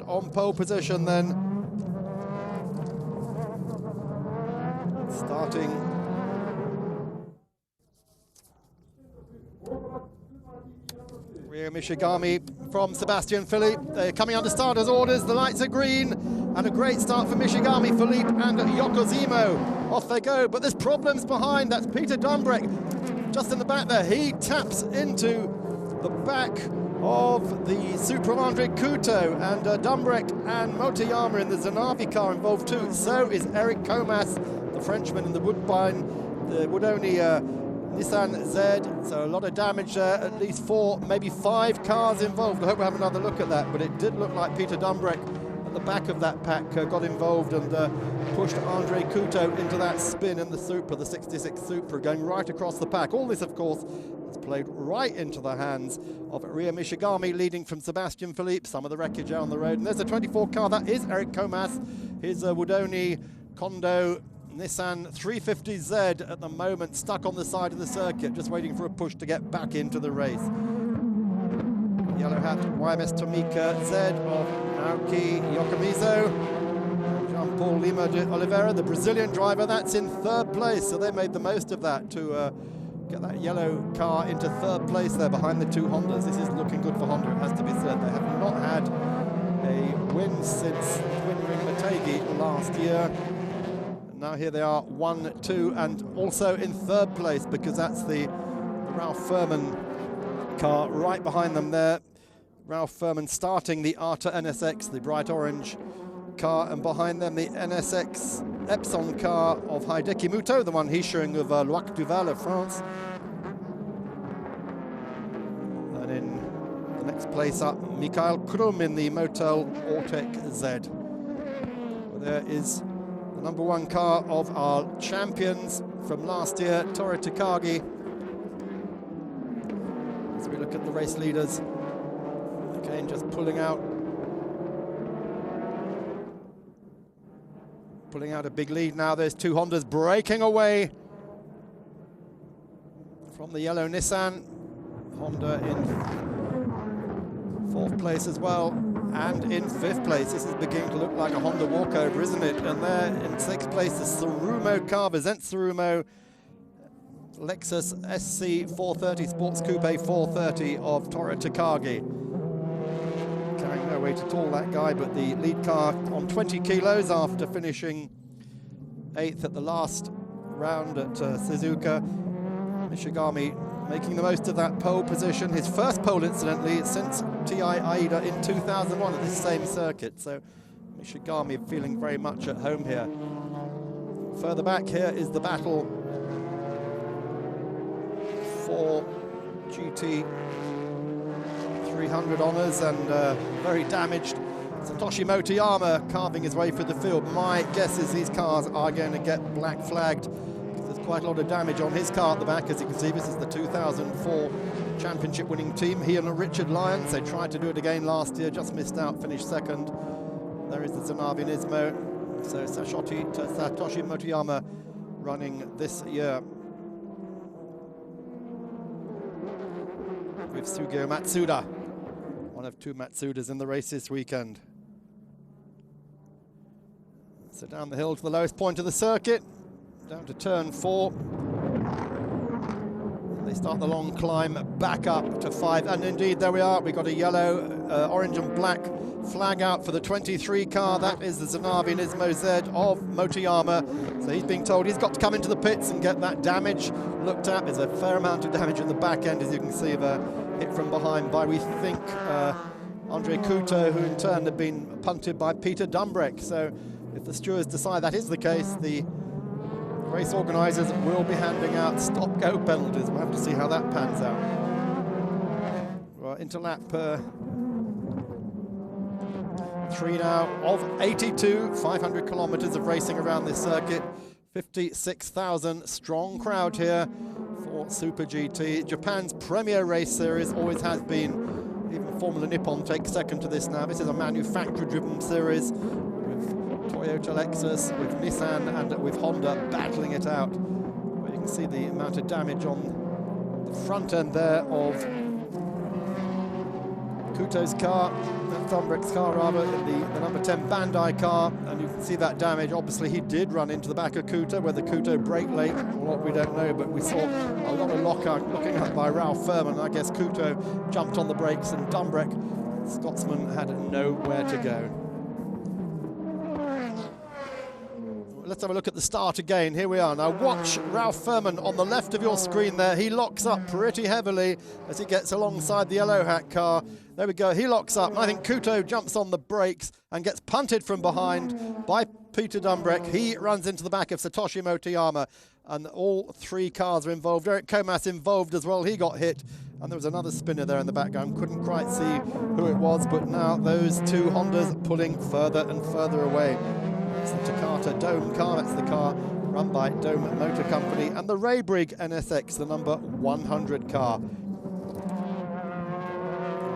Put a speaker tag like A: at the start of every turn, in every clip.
A: on pole position then. Starting Ryo Mishigami from Sebastian Philippe. They're coming under starters orders. The lights are green. And a great start for Mishigami, Philippe and Yokozimo. Off they go. But there's problems behind. That's Peter Dumbrek just in the back there. He taps into the back of the Supra of Andre Couto. And Dumbrek and Motoyama in the Zanavi car involved too. So is Eric Comas, the Frenchman in the Wood-only Nissan Z, so a lot of damage there, at least 4, maybe 5 cars involved. I hope we'll have another look at that, but it did look like Peter Dumbrek at the back of that pack got involved and pushed Andre Couto into that spin in the Supra, the 66 Supra, going right across the pack. All this, of course, is played right into the hands of Ryo Mishigami, leading from Sebastian Philippe. Some of the wreckage out on the road, and there's a 24 car, that is Eric Comas, his Wood-only Kondo Nissan 350Z at the moment, stuck on the side of the circuit, just waiting for a push to get back into the race. Yellow hat YMS Tomica Z of Naoki Yokomizo. Jean-Paul Lima de Oliveira, the Brazilian driver, that's in 3rd place, so they made the most of that to get that yellow car into 3rd place there behind the 2 Hondas. This is looking good for Honda, it has to be said. They have not had a win since Twin-Ring Motegi last year. Now here they are, 1, 2, and also in 3rd place, because that's the Ralph Furman car right behind them there. Ralph Furman starting the Arta NSX, the bright orange car, and behind them the NSX Epson car of Hideki Muto, the one he's showing of Loic Duval of France. And in the next place up, Mikhail Krum in the Motel Ortec Z. Well, there is number 1 car of our champions from last year, Toru Takagi. As we look at the race leaders, again just pulling out a big lead now. There's 2 Hondas breaking away from the yellow Nissan. Honda in 4th place as well. And in 5th place, this is beginning to look like a Honda walkover, isn't it? And there in 6th place, the Tsurumo car, Zendt Tsurumo, Lexus SC 430 Sports Coupe 430 of Toru Takagi. Carrying no weight at all, that guy, but the lead car on 20 kilos after finishing 8th at the last round at Suzuka. Mishigami making the most of that pole position. His first pole, incidentally, since TI Aida in 2001 at this same circuit. So Mishigami feeling very much at home here. Further back here is the battle for GT 300 honours, and very damaged Satoshi Motoyama carving his way through the field. My guess is these cars are going to get black flagged. Quite a lot of damage on his car at the back. As you can see, this is the 2004 championship winning team. He and Richard Lyons, they tried to do it again last year, just missed out, finished 2nd. There is the Zanavi Nismo. So Satoshi Motoyama running this year with Sugio Matsuda, one of 2 Matsudas in the race this weekend. So down the hill to the lowest point of the circuit, down to turn 4. They start the long climb back up to 5, and indeed there we are. We got a yellow, orange and black flag out for the 23 car. That is the Zanavi Nismo Z of Motoyama. So he's being told he's got to come into the pits and get that damage looked at. There's a fair amount of damage at the back end, as you can see, the hit from behind by, we think, Andre Couto, who in turn had been punted by Peter Dumbrek. So if the stewards decide that is the case, the race organisers will be handing out stop-go penalties. We'll have to see how that pans out. Well, into lap 3 now of 82, 500 kilometres of racing around this circuit. 56,000 strong crowd here for Super GT. Japan's premier race series, always has been. Even Formula Nippon takes 2nd to this now. This is a manufacturer-driven series, Toyota, Lexus, with Nissan and with Honda battling it out. Well, you can see the amount of damage on the front end there of Kuto's car, Thumbreck's car rather, the number 10 Bandai car, and you can see that damage. Obviously he did run into the back of Kuto, whether Kuto braked late or what we don't know, but we saw a lot of looking up by Ralph Furman. I guess Kuto jumped on the brakes and Dumbreck, Scotsman, had nowhere to go. Let's have a look at the start again. Here we are. Now watch Ralph Furman on the left of your screen there. He locks up pretty heavily as he gets alongside the yellow hat car. There we go. He locks up. And I think Kuto jumps on the brakes and gets punted from behind by Peter Dumbreck. He runs into the back of Satoshi Motoyama. And all three cars are involved. Eric Comas involved as well. He got hit. And there was another spinner there in the background. Couldn't quite see who it was. But now those two Hondas pulling further and further away. It's the Takata Dome car, that's the car run by Dome Motor Company, and the Raybrig NSX, the number 100 car.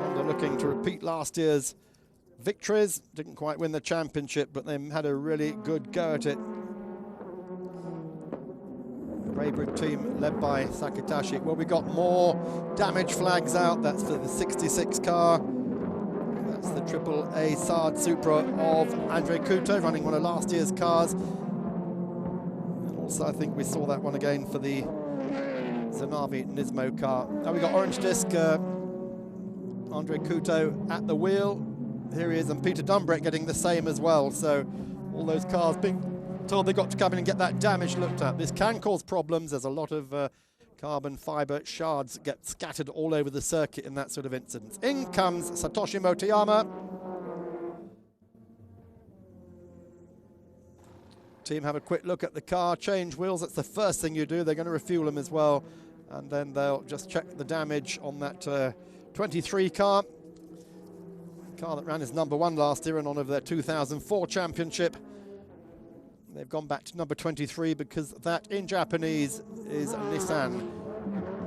A: Honda looking to repeat last year's victories. Didn't quite win the championship, but they had a really good go at it. The Raybrig team led by Sakitashi. Well, we got more damage flags out. That's for the 66 car. That's the AAA Sard Supra of Andre Kuto, running one of last year's cars. And also I think we saw that one again for the Zanavi Nismo car. Now we got orange disc, Andre Kuto at the wheel. Here he is, and Peter Dumbreck getting the same as well. So all those cars being told they got to come in and get that damage looked at. This can cause problems. There's a lot of carbon fiber shards get scattered all over the circuit in that sort of incident. In comes Satoshi Motoyama. Team have a quick look at the car, change wheels. That's the first thing you do. They're going to refuel them as well, and then they'll just check the damage on that 23 car that ran as number 1 last year and on over their 2004 championship. They've gone back to number 23 because that in Japanese is Nissan.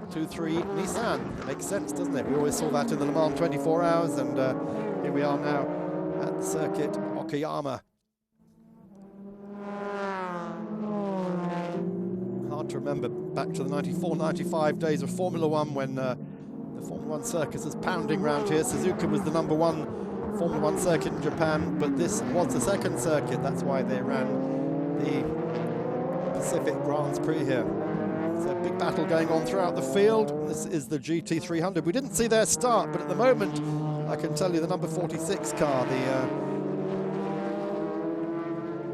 A: 2-3 Nissan. It makes sense, doesn't it? We always saw that in the Le Mans 24 hours, and here we are now at the circuit Okayama. Hard to remember back to the 94-95 days of Formula 1 when the Formula 1 circus was pounding around here. Suzuka was the number 1 Formula 1 circuit in Japan, but this was the second circuit. That's why they ran the Pacific Grand Prix here. So big battle going on throughout the field. This is the GT300. We didn't see their start, but at the moment I can tell you the number 46 car, the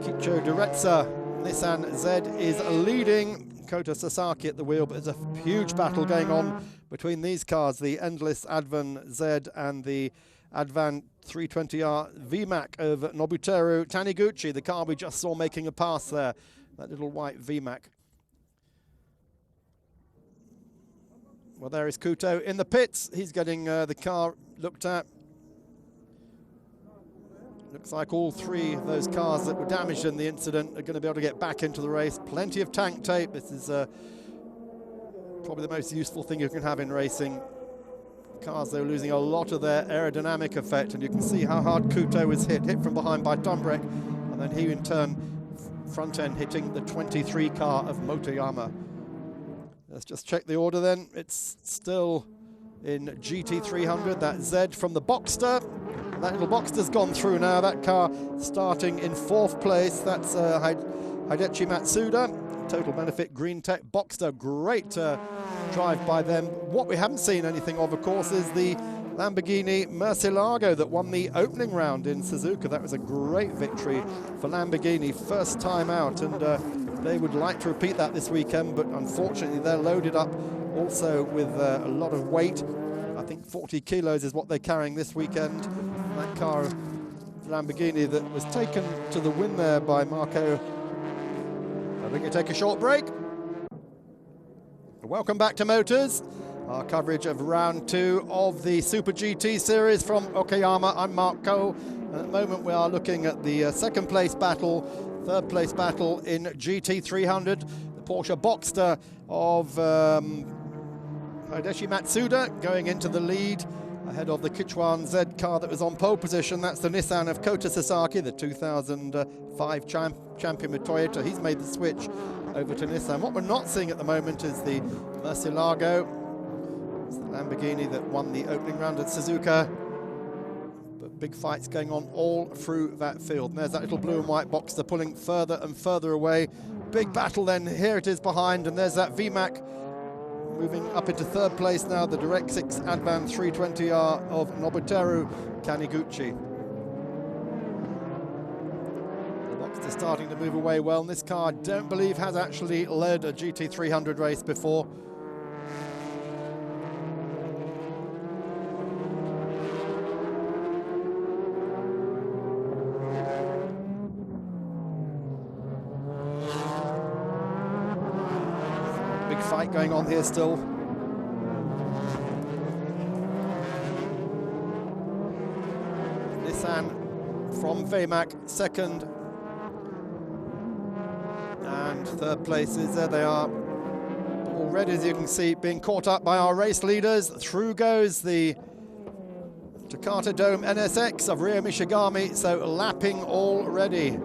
A: Kicho Duretsa Nissan Z, is leading. Kota Sasaki at the wheel, but there's a huge battle going on between these cars, the Endless Advan Z and the Advan 320R VMAC of Nobuteru Taniguchi, the car we just saw making a pass there, that little white VMAC. Well, there is Kuto in the pits. He's getting the car looked at. Looks like all three of those cars that were damaged in the incident are going to be able to get back into the race. Plenty of tank tape. This is probably the most useful thing you can have in racing. Cars, they were losing a lot of their aerodynamic effect, and you can see how hard Kuto was hit from behind by Dumbreck, and then he in turn front end hitting the 23 car of Motoyama. Let's just check the order then. It's still in GT300, that Z from the Boxster. That little Boxster's gone through now. That car starting in 4th place. That's Hidechi Matsuda, Total Benefit Green Tech Boxster. Great drive by them. What we haven't seen anything of course, is the Lamborghini Murcielago that won the opening round in Suzuka. That was a great victory for Lamborghini, first time out, and they would like to repeat that this weekend, but unfortunately they're loaded up also with a lot of weight. I think 40 kilos is what they're carrying this weekend. That car of Lamborghini that was taken to the win there by Marco. I think we take a short break. Welcome back to Motors, our coverage of round 2 of the Super GT series from Okayama. I'm Mark Cole, and at the moment we are looking at the 2nd place battle, 3rd place battle in GT300. The Porsche Boxster of Hideshi Matsuda going into the lead ahead of the Kichuan Z car that was on pole position. That's the Nissan of Kota Sasaki, the 2005 champion with Toyota. He's made the switch over to Nissan. What we're not seeing at the moment is the Murcielago. It's the Lamborghini that won the opening round at Suzuka. big fights going on all through that field. And there's that little blue and white box. They're pulling further and further away. Big battle then. Here it is behind, and there's that VMAC moving up into third place now. The Direct 6 Advan 320R of Nobuteru Kaniguchi. The box is starting to move away well. And this car, I don't believe, has actually led a GT300 race before. Fight going on here still. Nissan from VMAC second, and third places. There they are already, as you can see, being caught up by our race leaders. Through goes the Takata Dome NSX of Ryo Mishigami, so lapping already.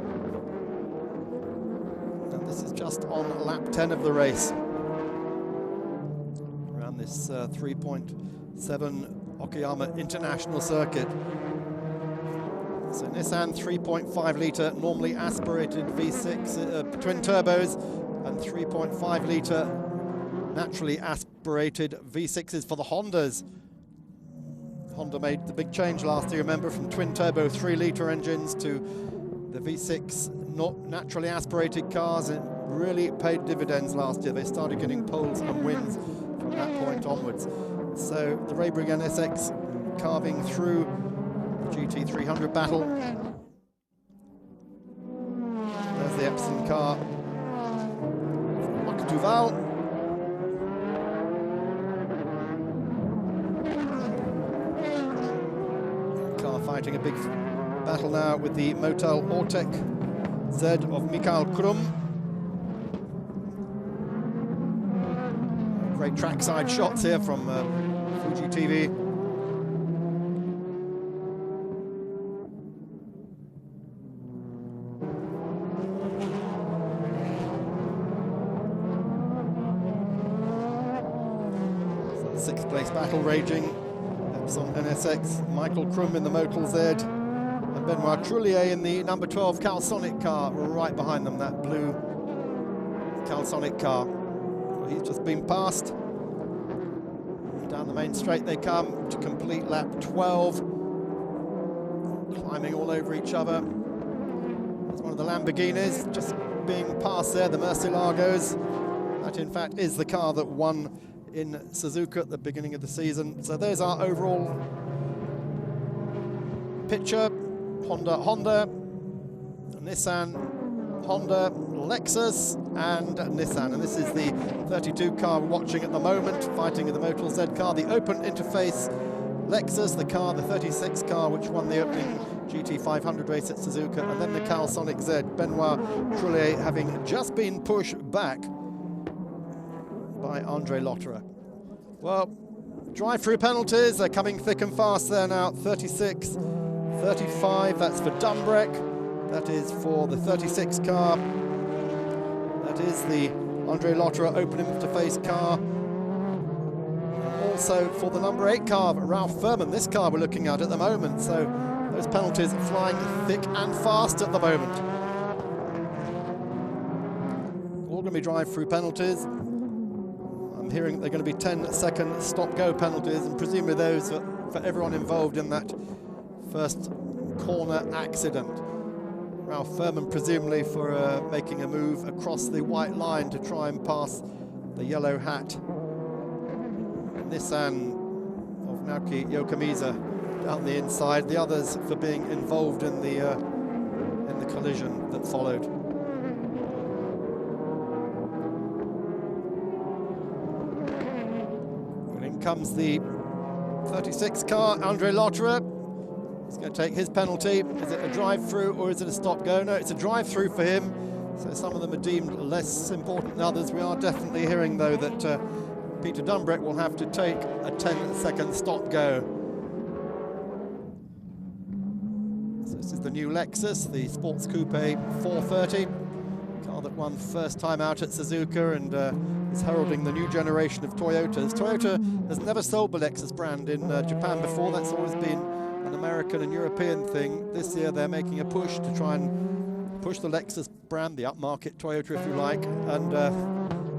A: And this is just on lap 10 of the race. This 3.7 Okayama International Circuit. So Nissan 3.5 litre normally aspirated V6 twin turbos, and 3.5 litre naturally aspirated V6s for the Hondas. Honda made the big change last year, remember, from twin turbo 3 litre engines to the V6 not naturally aspirated cars. It really paid dividends last year. They started getting poles and wins from that point onwards. So the Raybrigg NSX carving through the GT300 battle. There's the Epson car from Marc Duval. Car fighting a big battle now with the Motel Ortec Z of Mikael Krum. Great trackside shots here from Fuji TV. So the sixth place battle raging. Epson NSX, Michael Krum in the Motel Z, and Benoit Trullier in the number 12 Calsonic car right behind them, that blue Calsonic car. He's just been passed. Down the main straight they come to complete lap 12. Climbing all over each other. There's one of the Lamborghinis just being passed there, the Murcielagos. That in fact is the car that won in Suzuka at the beginning of the season. So there's our overall picture. Honda, Nissan, Honda, Lexus and Nissan, and this is the 32 car we're watching at the moment, fighting with the Motel Z car, the open interface Lexus, the car, the 36 car which won the opening GT500 race at Suzuka, and then the Calsonic Z, Benoit Trullier having just been pushed back by Andre Lotterer. Well, drive-through penalties, they're coming thick and fast there now. 36, 35, that's for Dumbreck. That is for the 36 car. That is the Andre Lotterer open interface car. And also for the number 8 car, Ralph Furman, this car we're looking at the moment. So those penalties flying thick and fast at the moment. All going to be drive-through penalties. I'm hearing they're going to be 10-second stop-go penalties, and presumably those for everyone involved in that first corner accident. Ralph Furman presumably for making a move across the white line to try and pass the yellow hat. Nissan of Naoki Yokomiza down the inside. The others for being involved in the collision that followed. And in comes the 36 car, Andre Lotterer. He's going to take his penalty. Is it a drive-through or is it a stop-go? No, it's a drive-through for him. So some of them are deemed less important than others. We are definitely hearing, though, that Peter Dumbreck will have to take a 10-second stop-go. So this is the new Lexus, the Sports Coupe 430. Car that won first time out at Suzuka and is heralding the new generation of Toyotas. Toyota has never sold the Lexus brand in Japan before. That's always been an an American and European thing. This year they're making a push to try and push the Lexus brand, the upmarket Toyota if you like, and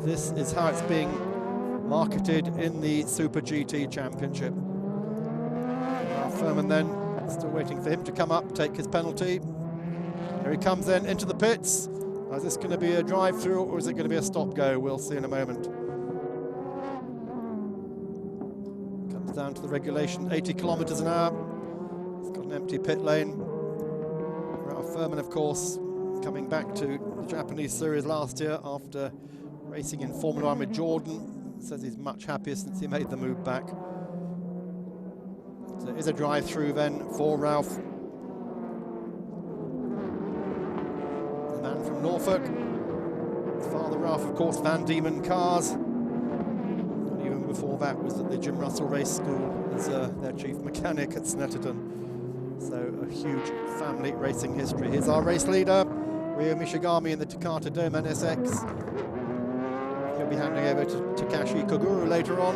A: this is how it's being marketed in the Super GT Championship. Furman then, still waiting for him to come up, take his penalty. Here he comes then into the pits. Is this going to be a drive-through or is it going to be a stop-go? We'll see in a moment. Comes down to the regulation, 80 kilometers an hour. It's got an empty pit lane. Ralph Furman, of course, coming back to the Japanese series last year after racing in Formula 1 with Jordan. Says he's much happier since he made the move back. So it is a drive-through then for Ralph. The man from Norfolk. His father Ralph, of course, Van Diemen Cars. And even before that was at the Jim Russell Race School as their chief mechanic at Snetterton. So a huge family racing history. Here's our race leader, Ryo Mishigami in the Takata Doman SX. He'll be handing over to Takashi Koguru later on.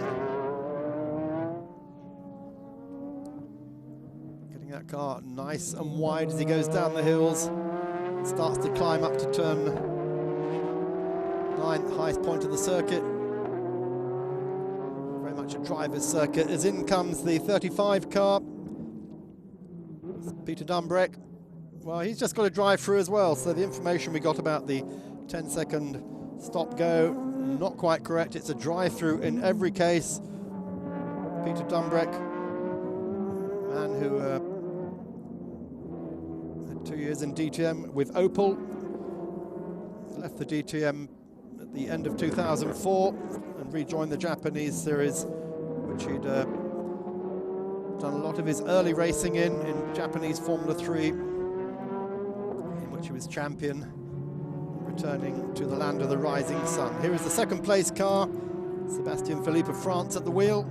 A: Getting that car nice and wide as he goes down the hills. Starts to climb up to turn 9, the highest point of the circuit. Very much a driver's circuit. As in comes the 35 car. Peter Dumbreck. Well, he's just got to drive through as well, so the information we got about the 10-second stop-go, not quite correct. It's a drive-through in every case. Peter Dumbreck, man who had 2 years in DTM with Opel, left the DTM at the end of 2004 and rejoined the Japanese series, which he'd done a lot of his early racing in Japanese Formula 3, in which he was champion, returning to the land of the rising sun. Here is the second place car, Sebastian Philippe of France at the wheel.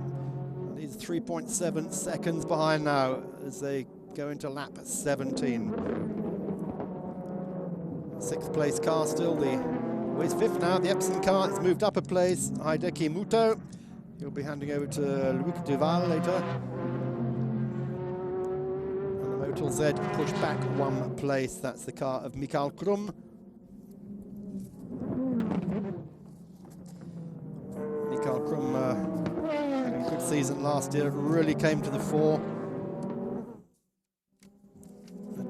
A: And he's 3.7 seconds behind now as they go into lap 17. Sixth place car still, he's fifth now, the Epson car. It's moved up a place, Hideki Muto. He'll be handing over to Luc Duval later. Motul Z pushed back one place. That's the car of Mikael Krum. Mikael Krum having a good season last year, really came to the fore.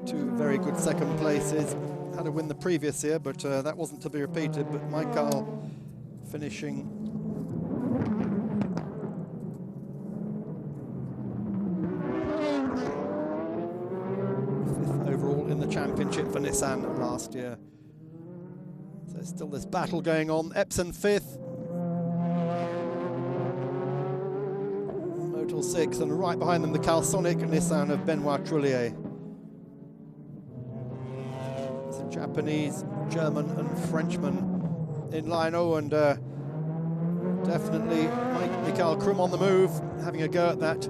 A: Two very good second places. Had a win the previous year, but that wasn't to be repeated. But Mikael finishing overall in the championship for Nissan last year. So still this battle going on. Epson fifth, Motul sixth, and right behind them the Calsonic Nissan of Benoit Trullier. So Japanese, German and Frenchman in line. Oh, and definitely Mikael Krum on the move, having a go at that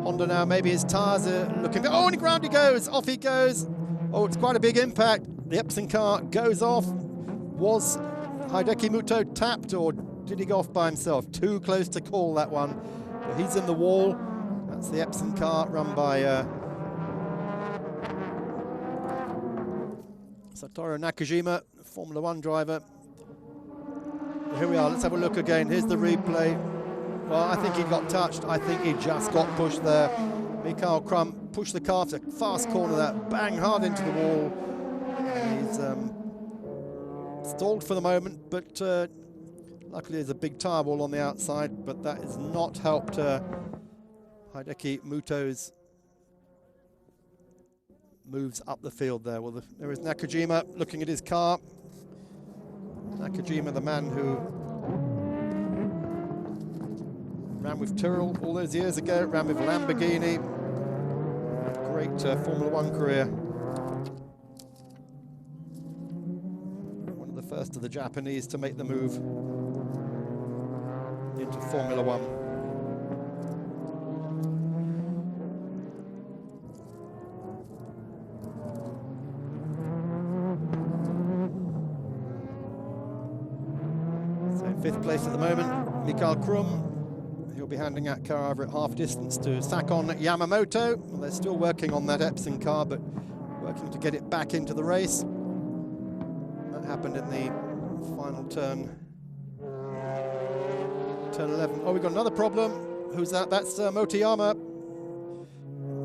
A: Honda now. Maybe his tyres are looking... Oh, and ground he goes! Off he goes! Oh, it's quite a big impact. The Epson car goes off. Was Hideki Muto tapped, or did he go off by himself? Too close to call that one. But he's in the wall. That's the Epson car run by Satoru Nakajima, Formula 1 driver. Here we are. Let's have a look again. Here's the replay. Well, I think he got touched. I think he just got pushed there. Mikael Krum pushed the car to a fast corner that, bang, hard into the wall. And he's stalled for the moment, but luckily there's a big tyre wall on the outside, but that has not helped Hideki Muto's moves up the field there. Well, there is Nakajima looking at his car. Nakajima, the man who ran with Tyrrell all those years ago, ran with Lamborghini. Great Formula 1 career. One of the first of the Japanese to make the move into Formula 1. So in fifth place at the moment, Mikael Krum. He'll be handing that car over at half distance to Sakon Yamamoto. Well, they're still working on that Epson car, but working to get it back into the race. That happened in the final turn. Turn 11. Oh, we've got another problem. Who's that? That's Motoyama.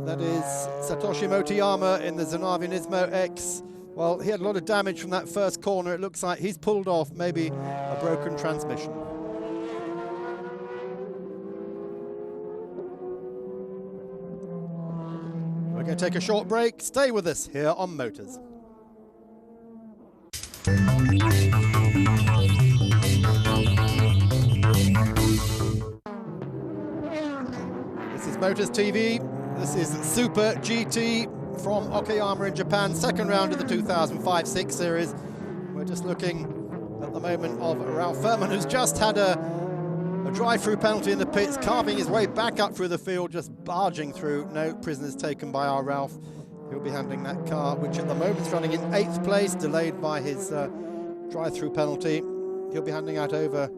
A: That is Satoshi Motoyama in the Zenavi Nismo X. Well, he had a lot of damage from that first corner. It looks like he's pulled off maybe a broken transmission. We're going to take a short break. Stay with us here on Motors. This is Motors TV. This is Super GT from Okayama in Japan, second round of the 2005-6 series. We're just looking at the moment of Ralph Furman, who's just had a drive-through penalty in the pits, carving his way back up through the field, just barging through. No prisoners taken by our Ralph. He'll be handling that car, which at the moment is running in 8th place, delayed by his drive-through penalty. He'll be handing that over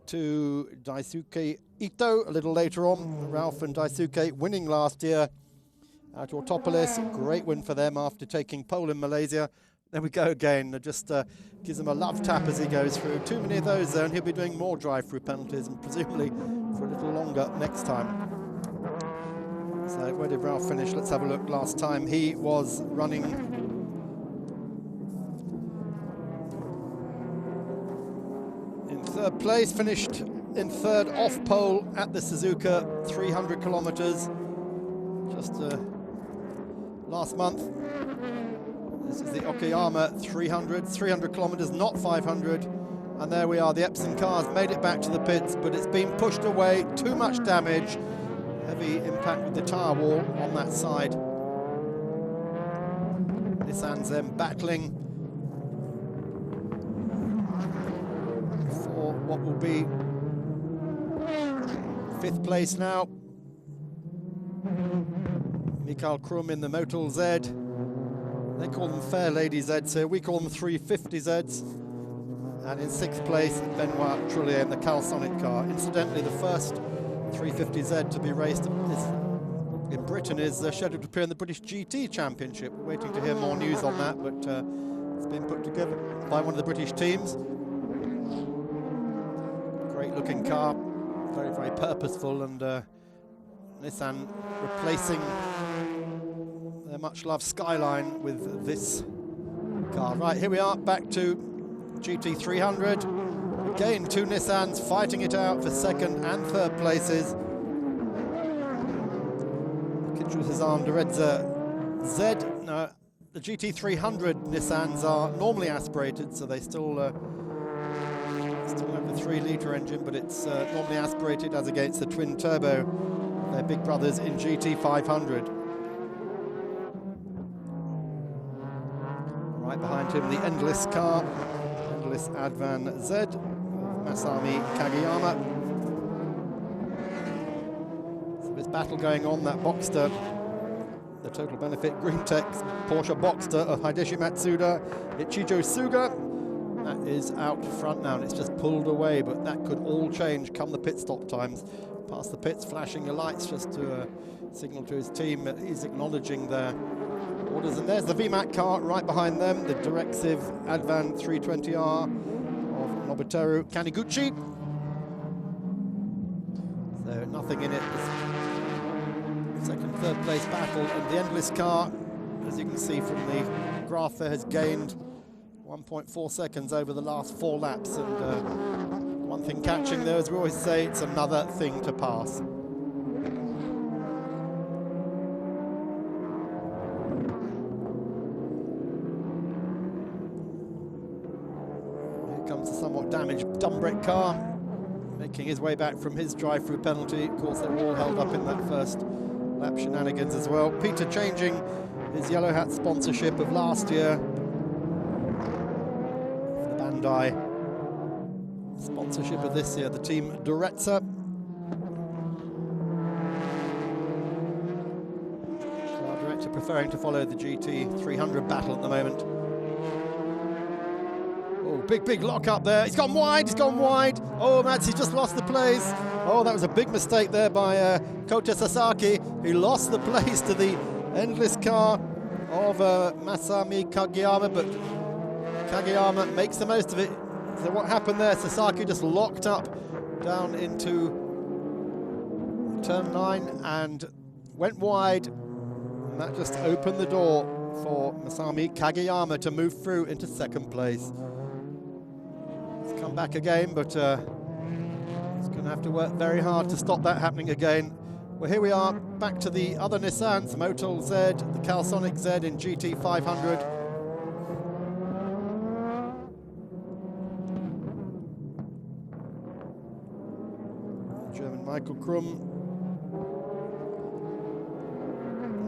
A: to Daisuke Ito a little later on. Ralph and Daisuke winning last year at Autopolis. Great win for them after taking pole in Malaysia. There we go again. Just gives him a love tap as he goes through. Too many of those though, and he'll be doing more drive-through penalties and presumably for a little longer next time. So where did Ralph finish? Let's have a look. Last time he was running in 3rd place, finished in 3rd off pole at the Suzuka 300 kilometers just last month. This is the Okayama 300 kilometers, not 500. And there we are, the Epson cars made it back to the pits, but it's been pushed away, too much damage. Heavy impact with the tyre wall on that side. Nissan's then battling for what will be 5th place now. Mikael Krum in the Motul Z. They call them Fair Lady Zs, so we call them 350 Zs. And in 6th place, Benoit Trullier in the Calsonic car. Incidentally, the first 350Z to be raced in Britain is scheduled to appear in the British GT Championship. We're waiting to hear more news on that, but it's been put together by one of the British teams. Great looking car, very, very purposeful, and Nissan replacing their much loved Skyline with this car. Right, here we are, back to GT300. Again, 2 Nissans fighting it out for 2nd and 3rd places. Kitchell Hizan Dereza Z. No, the GT300 Nissans are normally aspirated, so they still have the 3-litre engine, but it's normally aspirated as against the twin turbo, their big brothers in GT500. Right behind him, the Endless car, Endless Advan Z, Masami Kageyama. So this battle going on, that Boxster, the Total Benefit Green Tech Porsche Boxster of Hideshi Matsuda, Ichijo Suga. That is out front now, and it's just pulled away, but that could all change come the pit stop times. Past the pits, flashing your lights just to signal to his team that he's acknowledging their orders. And there's the VMAC car right behind them, the Directive Advan 320R of Nobuteru Kaniguchi. So nothing in it. Second, 3rd place battle, and the Endless car, as you can see from the graph there, has gained 1.4 seconds over the last 4 laps. And one thing catching there, as we always say, it's another thing to pass. Comes a somewhat damaged Dumbrick car, making his way back from his drive-through penalty. Of course, they were all held up in that first lap shenanigans as well. Peter changing his Yellow Hat sponsorship of last year for the Bandai sponsorship of this year, the team Duretza. So our director preferring to follow the GT300 battle at the moment. big lock up there. He's gone wide, Oh, Mats, he just lost the place. Oh, that was a big mistake there by Kota Sasaki. He lost the place to the endless car of Masami Kageyama, but Kageyama makes the most of it. So what happened there? Sasaki just locked up down into turn 9 and went wide, and that just opened the door for Masami Kageyama to move through into second place. He's come back again, but he's going to have to work very hard to stop that happening again. Well, here we are, back to the other Nissans, Motul Z, the Calsonic Z in GT500. German Michael Krum.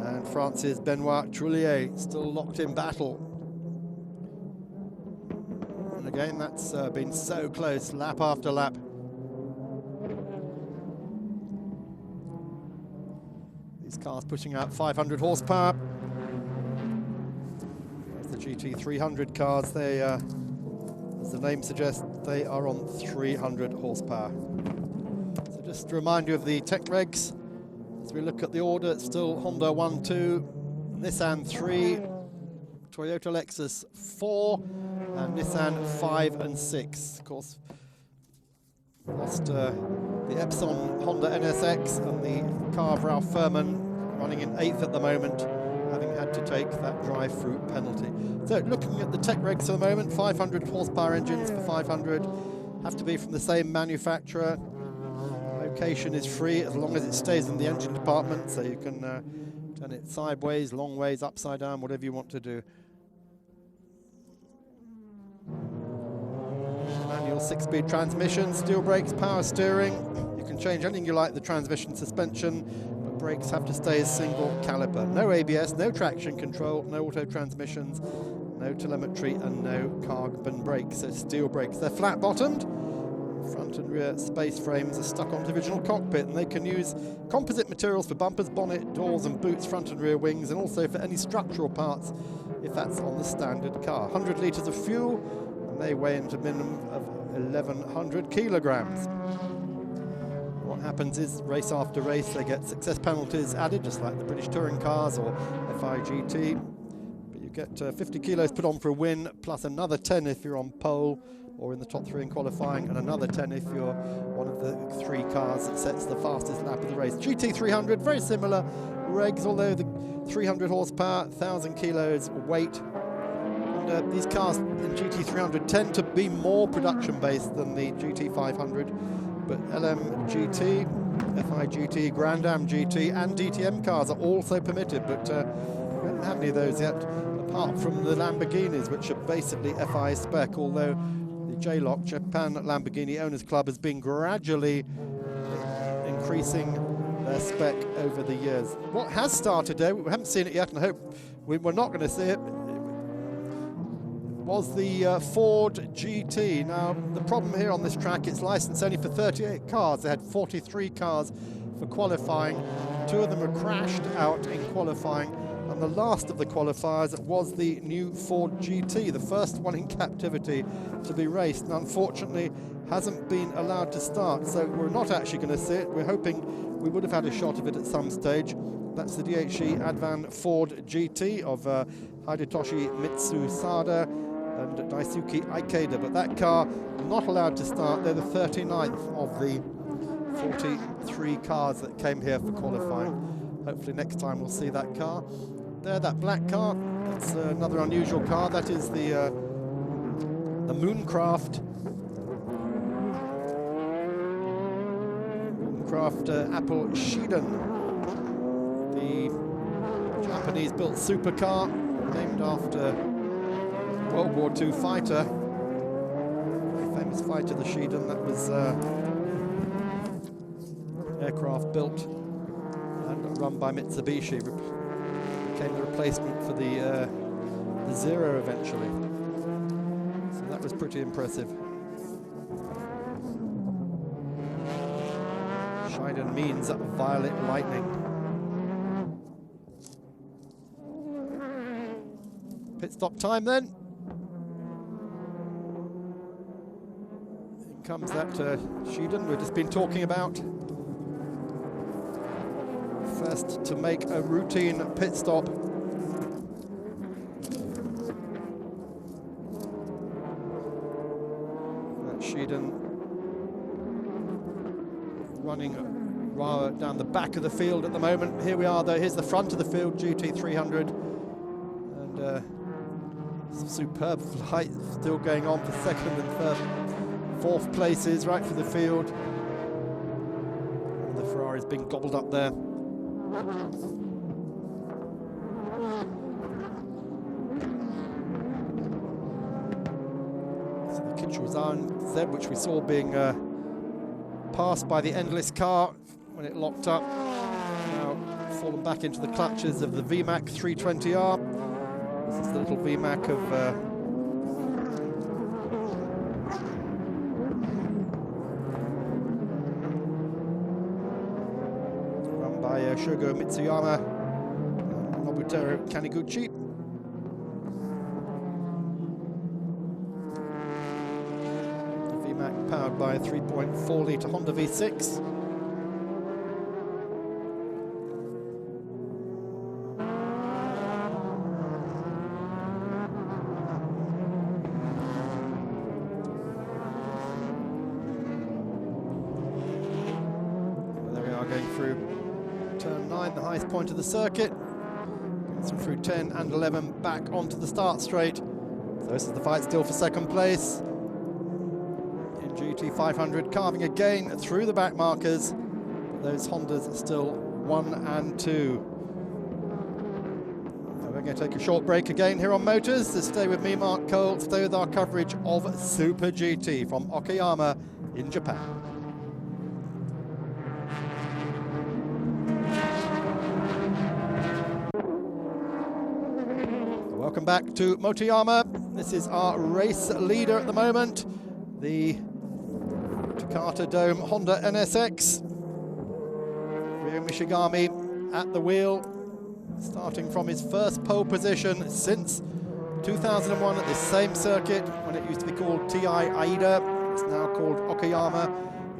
A: And France's Benoit Trullier still locked in battle. And again, that's been so close, lap after lap. These cars pushing out 500 horsepower. There's the GT300 cars. They, as the name suggests, they are on 300 horsepower. So just to remind you of the tech regs. As we look at the order, it's still Honda 1, 2, Nissan 3, Toyota Lexus 4, and Nissan 5 and 6. Of course, lost the Epson Honda NSX and the car of Ralph Furman running in 8th at the moment, having had to take that drive-through penalty. So looking at the tech regs for the moment, 500 horsepower engines for 500 have to be from the same manufacturer. Location is free as long as it stays in the engine department, so you can turn it sideways, long ways, upside down, whatever you want to do. Manual 6-speed transmission, steel brakes, power steering. You can change anything you like, the transmission, suspension, but brakes have to stay as single caliper. No ABS, no traction control, no auto transmissions, no telemetry, and no carbon brakes. So steel brakes. They're flat bottomed. Front and rear space frames are stuck onto the original cockpit, and they can use composite materials for bumpers, bonnet, doors and boots, front and rear wings, and also for any structural parts if that's on the standard car. 100 litres of fuel, and they weigh into a minimum of 1,100 kilograms. What happens is, race after race, they get success penalties added, just like the British touring cars or FIGT. But you get 50 kilos put on for a win, plus another 10 if you're on pole or in the top 3 in qualifying, and another 10 if you're one of the 3 cars that sets the fastest lap of the race. GT300, very similar regs, although the 300 horsepower, 1,000 kilos weight. And these cars in GT300 tend to be more production-based than the GT500, but LMGT, FIGT, Grand Am GT, and DTM cars are also permitted, but we don't have any of those yet, apart from the Lamborghinis, which are basically FI spec, although JLOC, Japan Lamborghini Owners Club, has been gradually increasing their spec over the years. What has started there, we haven't seen it yet, and I hope we're not going to see it, was the Ford GT. Now, the problem here on this track, it's licensed only for 38 cars. They had 43 cars for qualifying. 2 of them were crashed out in qualifying. And the last of the qualifiers was the new Ford GT, the first one in captivity to be raced, and unfortunately hasn't been allowed to start. So we're not actually going to see it. We're hoping we would have had a shot of it at some stage. That's the DHE Advan Ford GT of Hidetoshi Mitsusada and Daisuke Ikeda, but that car not allowed to start. They're the 39th of the 43 cars that came here for qualifying. Hopefully next time we'll see that car. There, that black car, that's another unusual car. That is the Mooncraft Apple Shiden, the Japanese-built supercar named after World War II fighter, very famous fighter, the Shiden. That was aircraft built and run by Mitsubishi. Became the replacement for the Zero eventually. So that was pretty impressive. Shiden means violet lightning. Pit stop time then. comes that Shiden we've just been talking about. First to make a routine pit stop. Shiden running rather down the back of the field at the moment. Here we are though, here's the front of the field, GT300. And some superb flight still going on for second and third, fourth places right through the field. And the Ferrari's being gobbled up there. So the Kichuzan Z, which we saw being passed by the Endless car when it locked up, now fallen back into the clutches of the VMAC 320R. This is the little VMAC of run by Shogo Mitsuyama and Nobutaro Kaniguchi. The VMAC powered by a 3.4 litre Honda V6. Turn 9, the highest point of the circuit. So through 10 and 11 back onto the start straight. So this is the fight still for second place. In GT500, carving again through the back markers. Those Hondas are still 1 and 2. So we're going to take a short break again here on Motors. So stay with me, Mark Cole. Stay with our coverage of Super GT from Okayama in Japan. Welcome back to Motoyama. This is our race leader at the moment, the Takata Dome Honda NSX. Ryo Mishigami at the wheel, starting from his first pole position since 2001 at this same circuit when it used to be called TI Aida. It's now called Okayama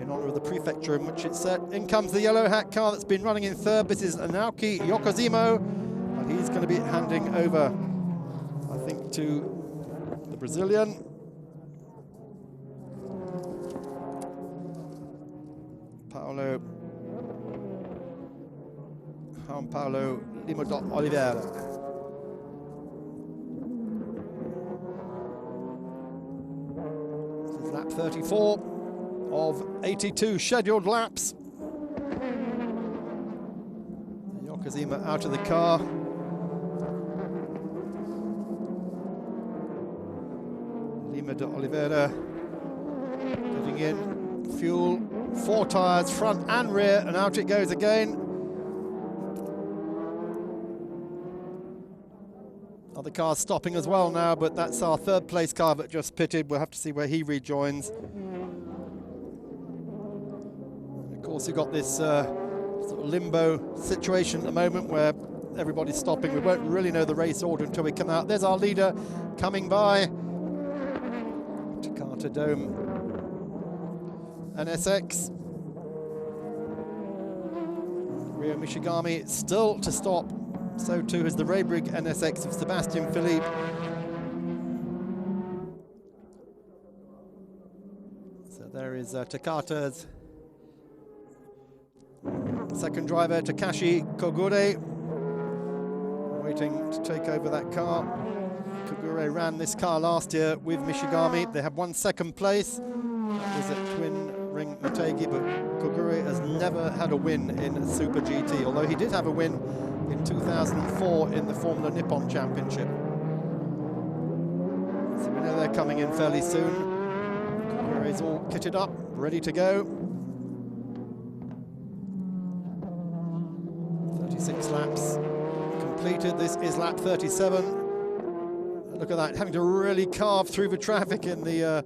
A: in honor of the prefecture in which it's set. In comes the yellow hat car that's been running in third. This is Naoki Yokozimo, and he's going to be handing over, I think, to the Brazilian. Juan Paulo Lima de Oliveira. This is lap 34 of 82 scheduled laps. Yokozima out of the car. Lima de Oliveira getting in, fuel, 4 tyres, front and rear, and out it goes again. Other cars stopping as well now, but that's our third place car that just pitted. We'll have to see where he rejoins. And of course, you've got this sort of limbo situation at the moment where everybody's stopping. We won't really know the race order until we come out. There's our leader coming by. Takata Dome NSX. Ryo Mishigami still to stop. So too is the Raybrig NSX of Sebastian Philippe. So there is Takata's second driver, Takashi Kogure, waiting to take over that car. Kogure ran this car last year with Mishigami. They have won second place. That was at Twin Ring Motegi, but Kogure has never had a win in Super GT, although he did have a win in 2004 in the Formula Nippon Championship. So we know they're coming in fairly soon. Kogure is all kitted up, ready to go. 36 laps completed. This is lap 37. Look at that, having to really carve through the traffic in the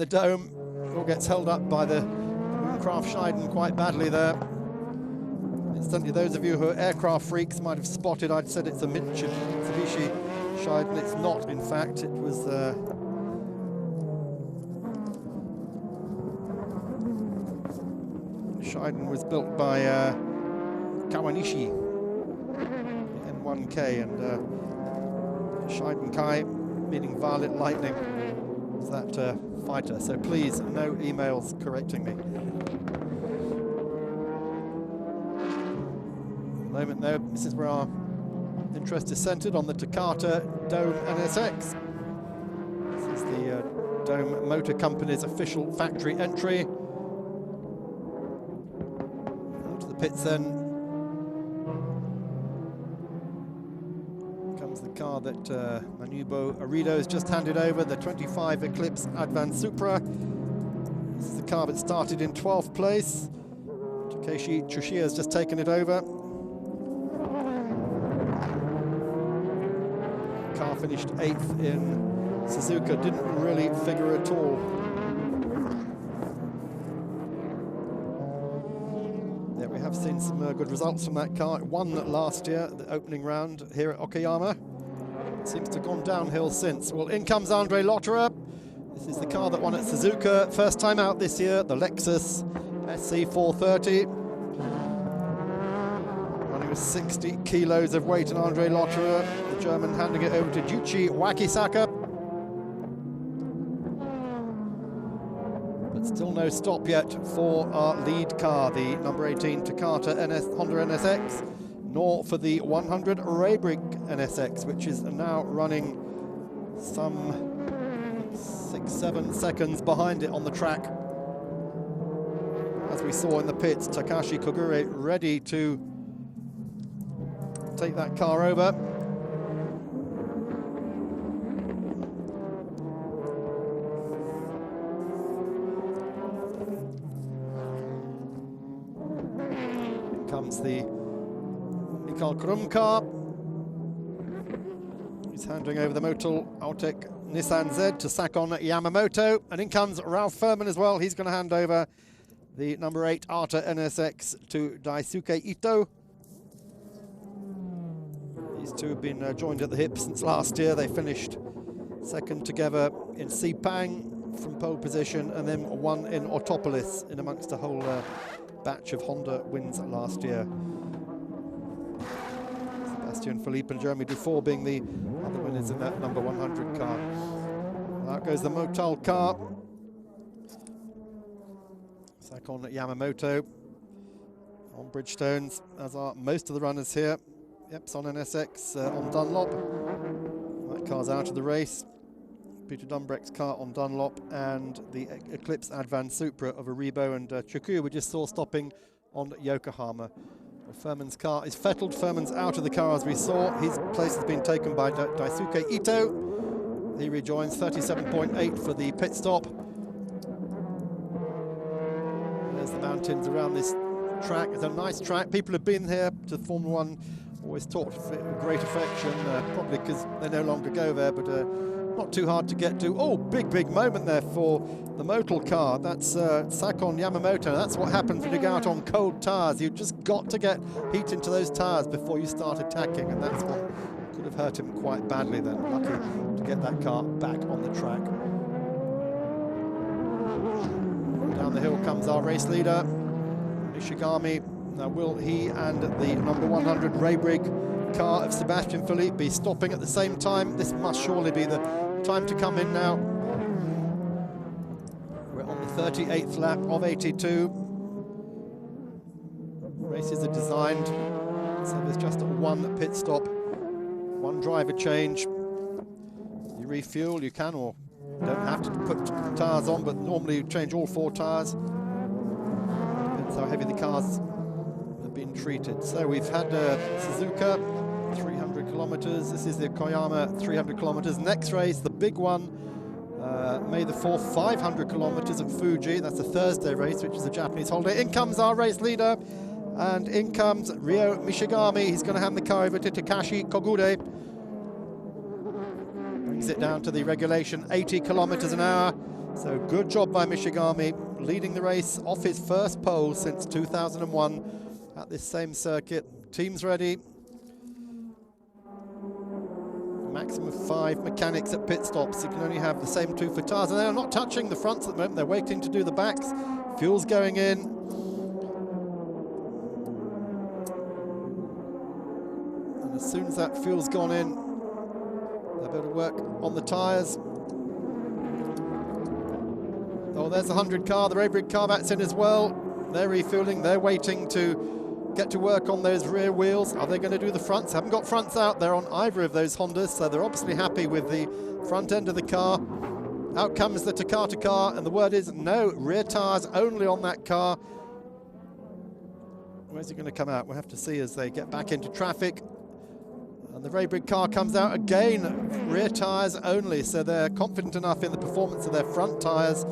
A: dome. It all gets held up by the Moonkraft Scheiden quite badly there. Instantly, those of you who are aircraft freaks might have spotted, I'd said it's a Mitsubishi Scheiden. It's not, in fact. It was Scheiden was built by Kawanishi, M1K, and Scheiden Kai, meaning Violet Lightning, is that fighter. So please, no emails correcting me. At the moment though, this is where our interest is centered, on the Takata Dome NSX. This is the Dome Motor Company's official factory entry. Into the pits then comes the car that Manubo Arido has just handed over, the 25 Eclipse Advanced Supra. This is the car that started in 12th place. Takeshi Tsuchiya has just taken it over. Car finished 8th in Suzuka, didn't really figure at all. Yeah, we have seen some good results from that car. It won last year, the opening round here at Okayama. Seems to have gone downhill since. Well, in comes Andre Lotterer. This is the car that won at Suzuka. First time out this year, the Lexus SC430. Running with 60 kilos of weight on Andre Lotterer. The German handing it over to Juichi Wakisaka. But still no stop yet for our lead car, the number 18 Takata Honda NSX, nor for the 100 Raybrick NSX, which is now running some 6-7 seconds behind it on the track. As we saw in the pits, Takashi Kogure ready to take that car over. Here comes the Mikael Krum car. He's handing over the Motul Autek Nissan Z to Sakon Yamamoto, and in comes Ralph Furman as well. He's going to hand over the number 8 Arta NSX to Daisuke Ito. These two have been joined at the hip since last year. They finished second together in Sepang from pole position, and then one in Autopolis in amongst a whole batch of Honda wins last year. Sebastian Philippe and Jeremy Dufour being the other winners in that number 100 car. Out goes the Motul car. Sakon Yamamoto on Bridgestones, as are most of the runners here. Yep, Son NSX on Dunlop. That car's out of the race. Peter Dumbreck's car on Dunlop, and the Eclipse Advanced Supra of Aribo and Chuku we just saw stopping on Yokohama. Furman's car is fettled. Furman's out of the car as we saw. His place has been taken by Daisuke Ito. He rejoins 37.8 for the pit stop. There's the mountains around this track. It's a nice track. People have been here to Formula 1, always talked of great affection, probably because they no longer go there, but not too hard to get to. Oh, big moment there for the Motul car. That's Sakon Yamamoto. That's what happens when you go out on cold tyres. You've just got to get heat into those tyres before you start attacking, and that's what could have hurt him quite badly then. Lucky to get that car back on the track. Down the hill comes our race leader, Nishigami. Now, will he and the number 100 Raybrick car of Sebastian Philippe be stopping at the same time? This must surely be the time to come in now. We're on the 38th lap of 82. Races are designed so there's just one pit stop, one driver change. You refuel, you can, or don't have to put tyres on, but normally you change all 4 tyres. Depends how heavy the cars have been treated. So we've had Suzuka, 300 kilometers. This is the Okayama 300 kilometers. Next race, the big one, May the 4th, 500 kilometers at Fuji. That's a Thursday race, which is a Japanese holiday. In comes our race leader, and in comes Ryo Mishigami. He's going to hand the car over to Takashi Kogure. Brings it down to the regulation 80 kilometers an hour. So good job by Mishigami, leading the race off his first pole since 2001 at this same circuit. Team's ready. Maximum of 5 mechanics at pit stops. You can only have the same 2 for tyres, and they're not touching the fronts at the moment. They're waiting to do the backs. Fuel's going in. And as soon as that fuel's gone in, they'll be able to work on the tyres. Oh, there's the 100 car, the Raybrigg car, that's in as well. They're refueling, they're waiting to get to work on those rear wheels. Are they going to do the fronts? Haven't got fronts out there on either of those Hondas, so they're obviously happy with the front end of the car. Out comes the Takata car, and the word is no, rear tyres only on that car. Where's he going to come out? We'll have to see as they get back into traffic. And the Raybrigg car comes out again, rear tyres only, so they're confident enough in the performance of their front tyres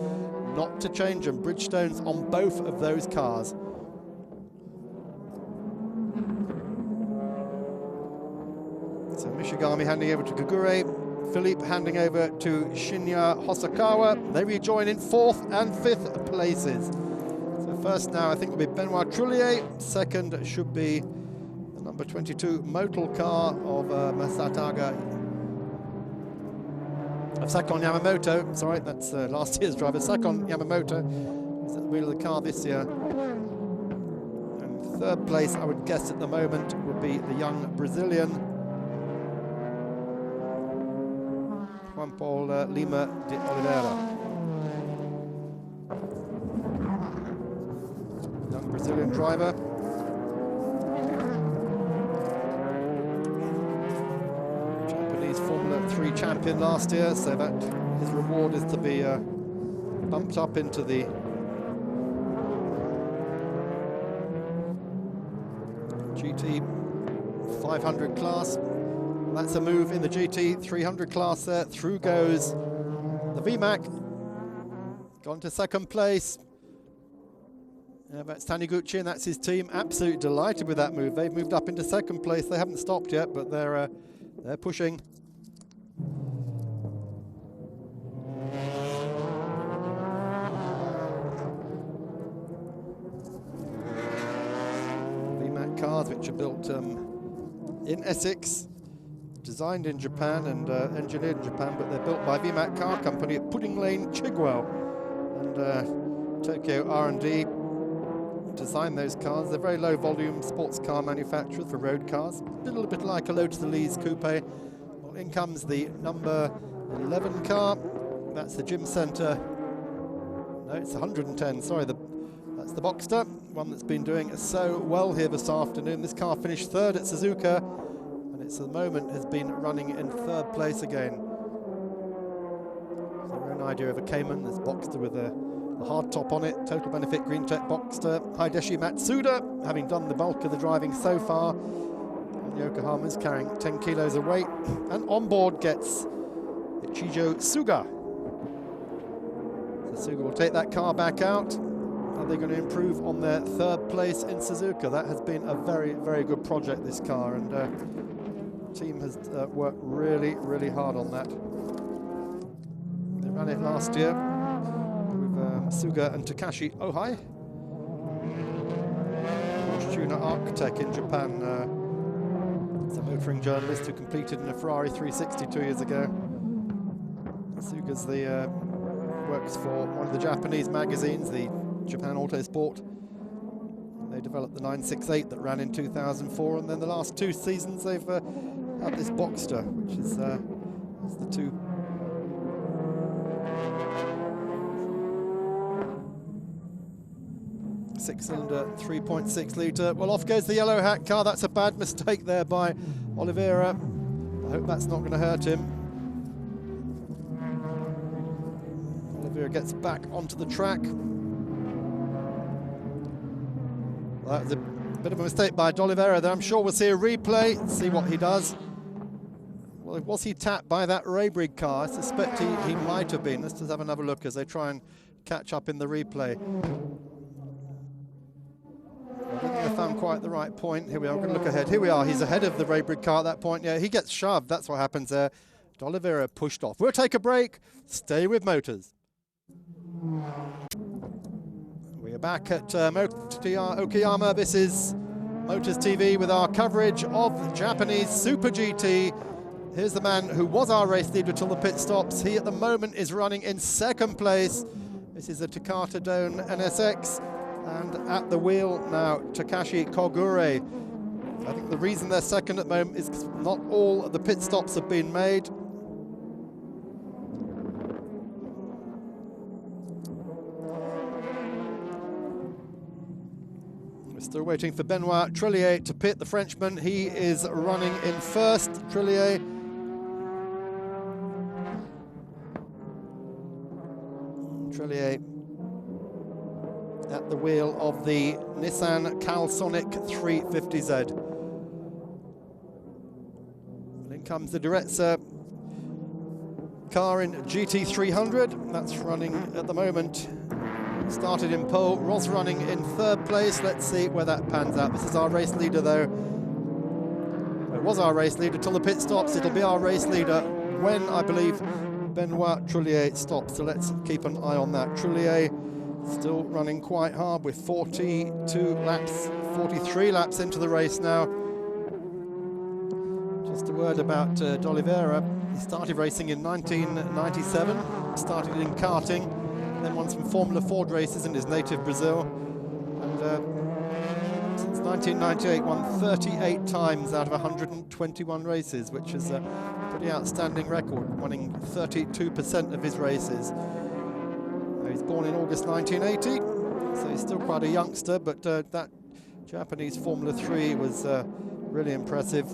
A: not to change them. Bridgestones on both of those cars. So Michigami handing over to Kagure, Philippe handing over to Shinya Hosokawa. They rejoin in 4th and 5th places. So first now I think will be Benoit Trullier, second should be the number 22 Motul car of Sakon Yamamoto. Sorry, that's last year's driver. Sakon Yamamoto is at the wheel of the car this year. And third place, I would guess at the moment, would be the young Brazilian Juan Paul Lima de Oliveira. Young Brazilian driver. Formula 3 champion last year, so that his reward is to be bumped up into the GT 500 class. That's a move in the GT 300 class there. Through goes the VMAC. Gone to second place. That's Taniguchi, and that's his team. Absolutely delighted with that move. They've moved up into second place. They haven't stopped yet, but they're pushing. VMAC cars, which are built in Essex, designed in Japan and engineered in Japan, but they're built by VMAC Car Company at Pudding Lane, Chigwell, and Tokyo R&D designed those cars. They're very low volume sports car manufacturers for road cars, a little bit like a Lotus Elise coupe. Well, in comes the number 11 car. That's the Gym Centre. No, it's 110. Sorry, that's the Boxster, one that's been doing so well here this afternoon. This car finished third at Suzuka, and it's at the moment has been running in third place again. So we're an idea of a Cayman. This Boxster with a hard top on it, total benefit green tech Boxster. Hideshi Matsuda, having done the bulk of the driving so far. And Yokohama's carrying 10 kilos of weight. And on board gets Ichijo Suga. So Suga will take that car back out. Are they going to improve on their third place in Suzuka? That has been a very, very good project, this car, and the team has worked really, really hard on that. They ran it last year with Suga and Takashi Ohai. Porsche tuner architect in Japan. It's a motoring journalist who competed in a Ferrari 360 2 years ago. Suga's works for one of the Japanese magazines, the Japan Autosport. They developed the 968 that ran in 2004, and then the last 2 seasons they've had this Boxster, which is the 2 6-cylinder 3.6 litre. Well, off goes the yellow hat car. That's a bad mistake there by Oliveira. I hope that's not going to hurt him. Oliveira gets back onto the track. Well, that was a bit of a mistake by Oliveira there. I'm sure we'll see a replay, see what he does. Well, was he tapped by that Raybrigg car? I suspect he might have been. Let's just have another look as they try and catch up in the replay. I don't think I found quite the right point. Here we are, we're going to look ahead. Here we are, he's ahead of the Raybrigg car at that point. Yeah, he gets shoved, that's what happens there. Oliveira pushed off. We'll take a break, stay with Motors. We are back at Okayama. This is Motors TV with our coverage of Japanese Super GT. Here's the man who was our race leader till the pit stops. He at the moment is running in second place. This is a Takata Dome NSX. And at the wheel now, Takashi Kogure. I think the reason they're second at the moment is because not all the pit stops have been made. We're still waiting for Benoit Trillier to pit, the Frenchman. He is running in first. Trillier. Trillier at the wheel of the Nissan Calisonic 350Z. And in comes the Durezza car in GT300. That's running at the moment. Started in pole, was running in third place. Let's see where that pans out. This is our race leader though. It was our race leader till the pit stops. It'll be our race leader when, I believe, Benoit Trillier stops. So let's keep an eye on that. Trillier still running quite hard with 42 laps, 43 laps into the race now. Just a word about D'Oliveira. He started racing in 1997, started in karting, then won some Formula Ford races in his native Brazil. And since 1998, won 38 times out of 121 races, which is a pretty outstanding record, winning 32% of his races. He's born in August 1980, so he's still quite a youngster, but that Japanese Formula 3 was really impressive.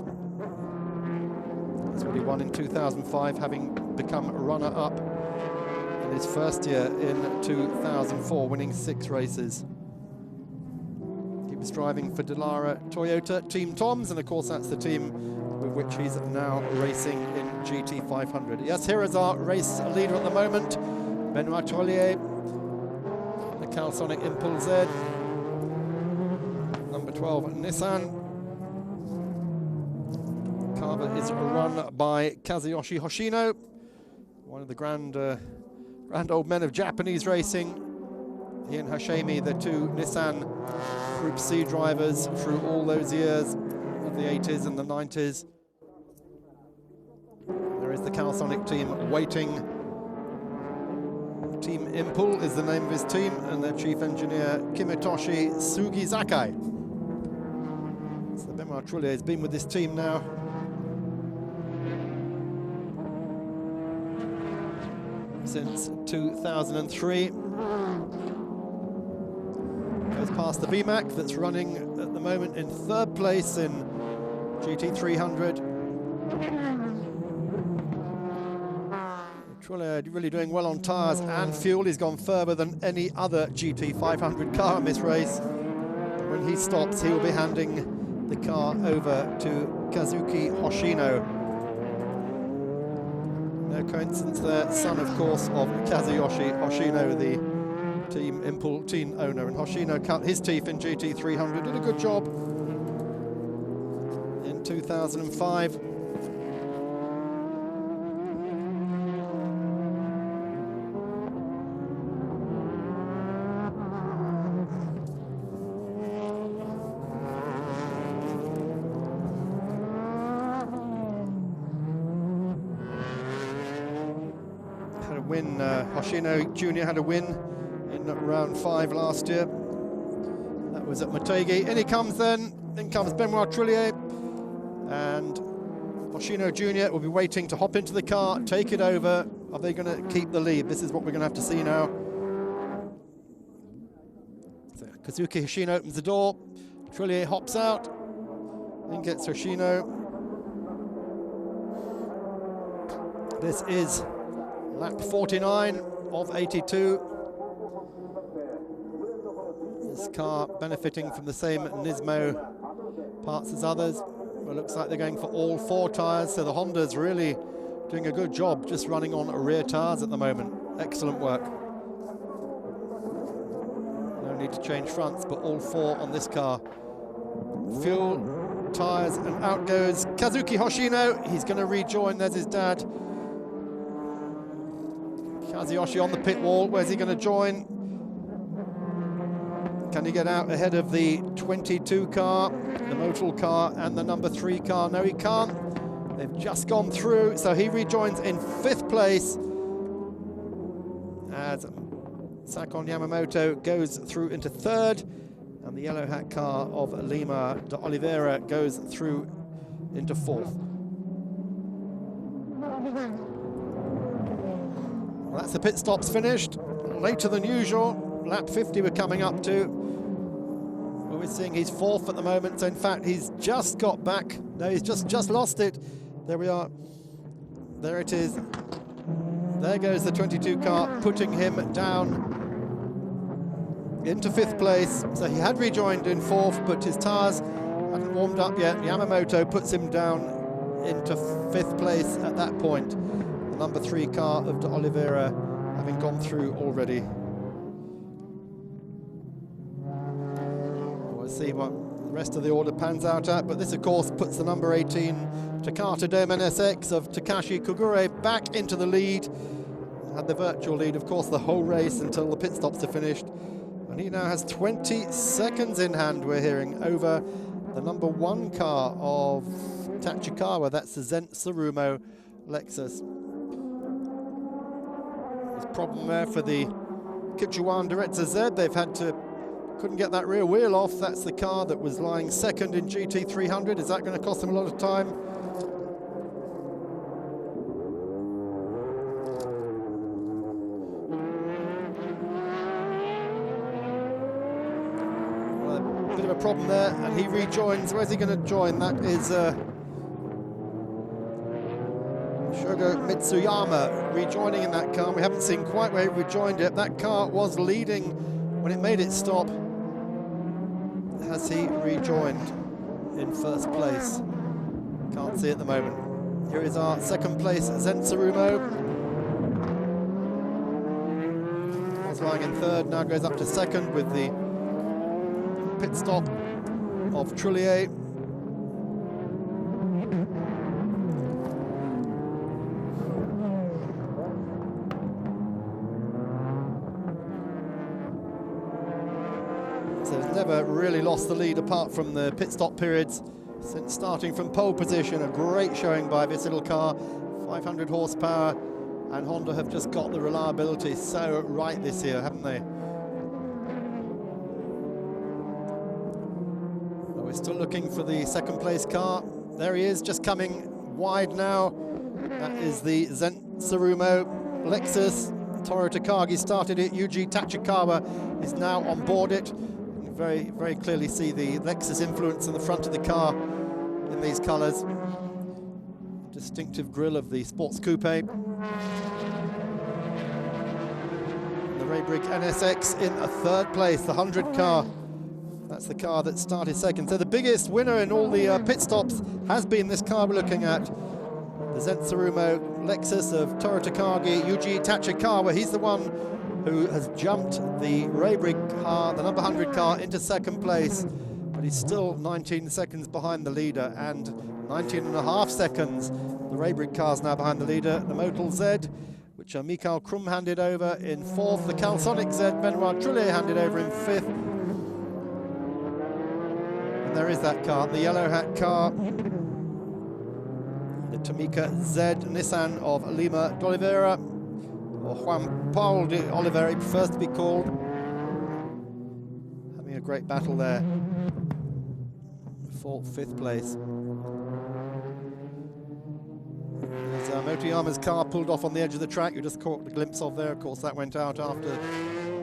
A: That's what he won in 2005, having become a runner-up in his first year in 2004, winning 6 races. He was driving for Delara Toyota, Team Toms, and of course that's the team with which he's now racing in GT500. Yes, here is our race leader at the moment. Benoit Trillier, the Calisonic Impulse Z, number 12 Nissan. Car is run by Kazuyoshi Hoshino, one of the grand old men of Japanese racing. He and Hashemi, the two Nissan Group C drivers through all those years of the 80s and the 90s. There is the Calisonic team waiting. Team Impul is the name of his team, and their chief engineer Kimitoshi Sugizakai. So Benoit Trillier has been with this team now since 2003. Goes past the VMAC that's running at the moment in third place in GT300. Trillier really doing well on tyres and fuel. He's gone further than any other GT500 car in this race. When he stops, he will be handing the car over to Kazuki Hoshino. No coincidence there, son, of course, of Kazuyoshi Hoshino, the Team Impul team owner. And Hoshino cut his teeth in GT300, did a good job in 2005. Win. Hoshino Jr. had a win in round 5 last year. That was at Motegi. In he comes then. In comes Benoit Trillier. And Hoshino Jr. will be waiting to hop into the car, take it over. Are they going to keep the lead? This is what we're going to have to see now. So Kazuki Hoshino opens the door. Trillier hops out. Then gets Hoshino. This is lap 49 of 82. This car benefiting from the same Nismo parts as others. Well, it looks like they're going for all 4 tyres, so the Honda's really doing a good job just running on rear tyres at the moment. Excellent work. No need to change fronts, but all 4 on this car. Fuel, tyres, and out goes Kazuki Hoshino. He's going to rejoin. There's his dad. Kazuyoshi on the pit wall. Where's he going to join? Can he get out ahead of the 22 car, the Motul car, and the number 3 car? No, he can't. They've just gone through, so he rejoins in 5th place as Sakon Yamamoto goes through into 3rd, and The yellow hat car of Lima de Oliveira goes through into fourth. Well, that's the pit stops finished. Later than usual. Lap 50 we're coming up to. Well, we're seeing he's fourth at the moment. So in fact, he's just got back. No, he's just lost it. There we are. There it is. There goes the 22 car, putting him down into fifth place. So he had rejoined in fourth, but his tyres hadn't warmed up yet. Yamamoto puts him down into fifth place at that point. The number 3 car of de Oliveira having gone through already. We'll see what the rest of the order pans out at, but this of course puts the number 18 Takata Doman SX of Takashi Kogure back into the lead. Had the virtual lead, of course, the whole race until the pit stops are finished. And he now has 20 seconds in hand, we're hearing, over the number 1 car of Tachikawa. That's the Zen Tsurumo Lexus. There's a problem there for the Kichuan Director Z. They've had to, couldn't get that rear wheel off. That's the car that was lying second in GT300. Is that going to cost them a lot of time? Bit of a problem there, and he rejoins. Where's he going to join? That is Shogo Mitsuyama rejoining in that car. We haven't seen quite where he rejoined it. That car was leading when it made it stop. Has he rejoined in first place? Can't see at the moment. Here is our second place Zen Tsurumo. Was lying in third, now goes up to second with the pit stop of Trullier. So he's never really lost the lead apart from the pit stop periods since starting from pole position. A great showing by this little car, 500 horsepower, and Honda have just got the reliability so right this year, haven't they? We're still looking for the second place car. There he is, just coming wide now. That is the Zen Tsurumo Lexus. Toru Takagi started it. Yuji Tachikawa is now on board it. You very, very clearly see the Lexus influence in the front of the car in these colours. Distinctive grille of the sports coupe. The Raybrigg NSX in a third place, the 100 car. That's the car that started second. So the biggest winner in all the pit stops has been this car we're looking at. The Zen Tsurumo Lexus of Toru Takagi, Yuji Tachikawa. He's the one who has jumped the Raybrigg car, the number 100 car, into second place. But he's still 19 seconds behind the leader, and 19.5 seconds. The Raybrigg car's now behind the leader. The Motul Z, which Mikael Krum handed over in fourth. The Calsonic Z, Benoit Trullier handed over in fifth. And there is that car, the yellow hat car, the Tomica Z Nissan of Lima de Oliveira, or Juan Paul de Oliveira, he prefers to be called. Having a great battle there for fifth place. There's Motoyama's car pulled off on the edge of the track. You just caught the glimpse of there. Of course, that went out after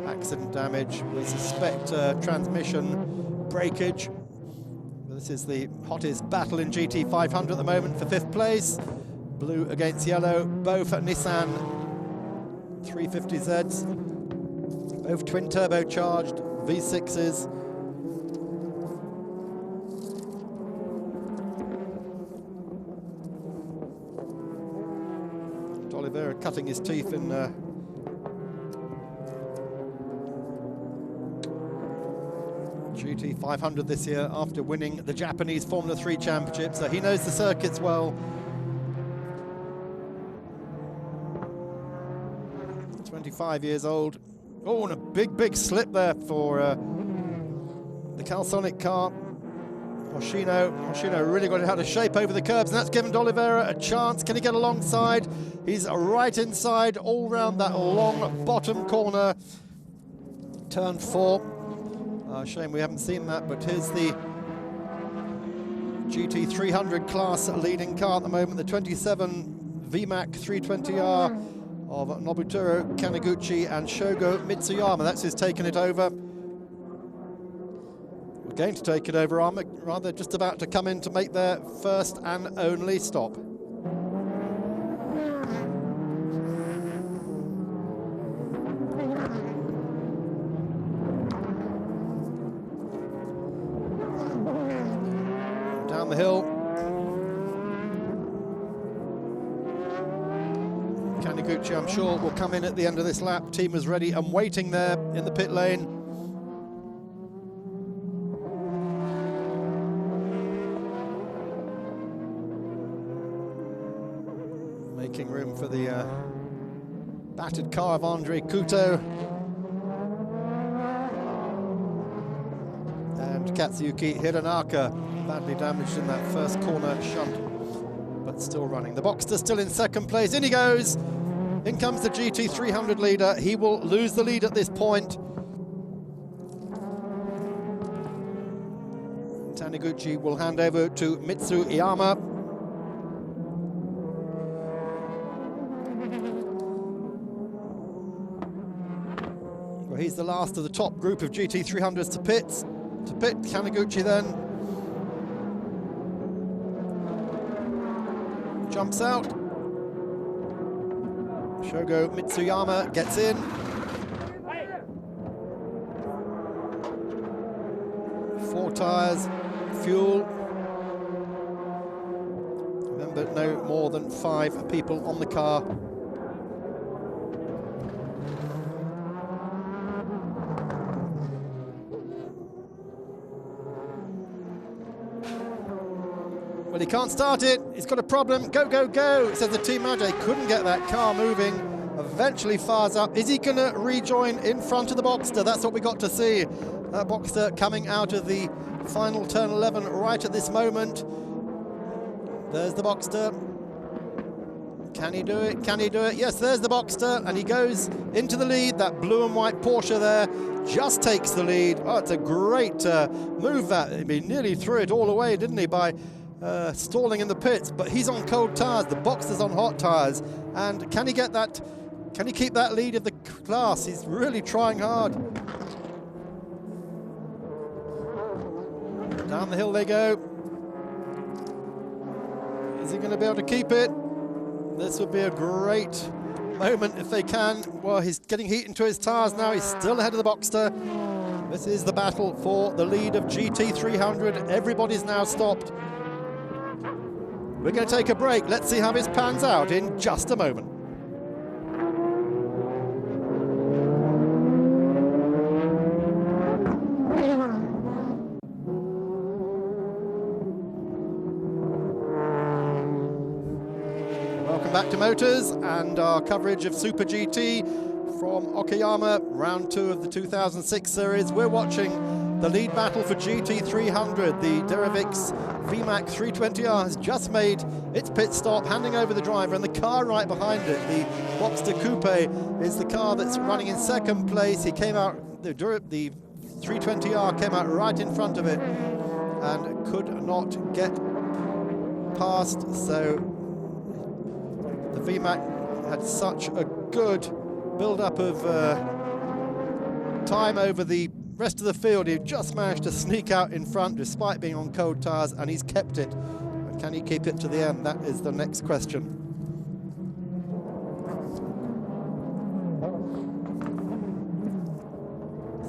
A: accident damage. We suspect transmission breakage. This is the hottest battle in GT500 at the moment for fifth place. Blue against yellow, both at Nissan 350Zs, both twin turbocharged V6s. Oliveira cutting his teeth in GT500 this year after winning the Japanese Formula 3 Championship, so he knows the circuits well. 25 years old. Oh, and a big slip there for the Calsonic car. Hoshino really got it out of shape over the curbs, and that's given Oliveira a chance. Can he get alongside? He's right inside, all round that long bottom corner. Turn 4. Shame we haven't seen that, but here's the GT300 class leading car at the moment, the 27 VMAC 320R of Nobuturo Kaneguchi and Shogo Mitsuyama. That's who's taken it over. We're going to take it over, rather just about to come in to make their first and only stop. Down the hill. Kaneguchi, I'm sure, will come in at the end of this lap. Team is ready and waiting there in the pit lane. Making room for the battered car of Andre Kuto. And Katsuyuki Hiranaka, badly damaged in that first corner shunt, but still running. The Boxster still in second place. In he goes. In comes the GT300 leader. He will lose the lead at this point. Taniguchi will hand over to Mitsuyama. Well, he's the last of the top group of GT300s to pit. Kaneguchi then jumps out. Shogo Mitsuyama gets in. Four tyres, fuel. Remember, no more than 5 people on the car. Well, he can't start it. He's got a problem. Go, go, go, says the team manager. He couldn't get that car moving. Eventually fires up. Is he going to rejoin in front of the Boxster? That's what we got to see. That Boxster coming out of the final turn 11 right at this moment. There's the Boxster. Can he do it? Can he do it? Yes, there's the Boxster, and he goes into the lead. That blue and white Porsche there just takes the lead. Oh, it's a great move that. He nearly threw it all away, didn't he, by stalling in the pits, but he's on cold tyres, the Boxster's on hot tyres, and can he get that, can he keep that lead of the class? He's really trying hard. Down the hill they go. Is he going to be able to keep it? This would be a great moment if they can. Well, he's getting heat into his tyres now, he's still ahead of the Boxster. This is the battle for the lead of GT300. Everybody's now stopped. We're going to take a break. Let's see how this pans out in just a moment. Welcome back to Motors and our coverage of Super GT from Okayama, round 2 of the 2006 series. We're watching the lead battle for GT300. The Derivix VMAC 320R has just made its pit stop, handing over the driver, and the car right behind it, the Boxster Coupe, is the car that's running in second place. He came out, the 320R came out right in front of it and could not get past, so the VMAC had such a good build-up of time over the rest of the field. He just managed to sneak out in front despite being on cold tyres, and he's kept it. But can he keep it to the end? That is the next question.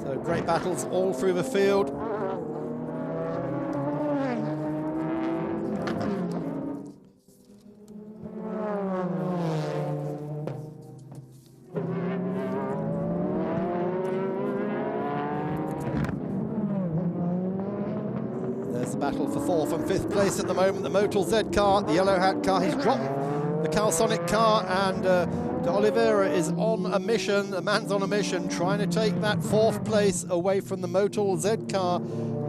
A: So great battles all through the field. Battle for 4th and 5th place at the moment. The Motul Z car, the yellow hat car, he's dropped the Calsonic car, and De Oliveira is on a mission. The man's on a mission, trying to take that 4th place away from the Motul Z car.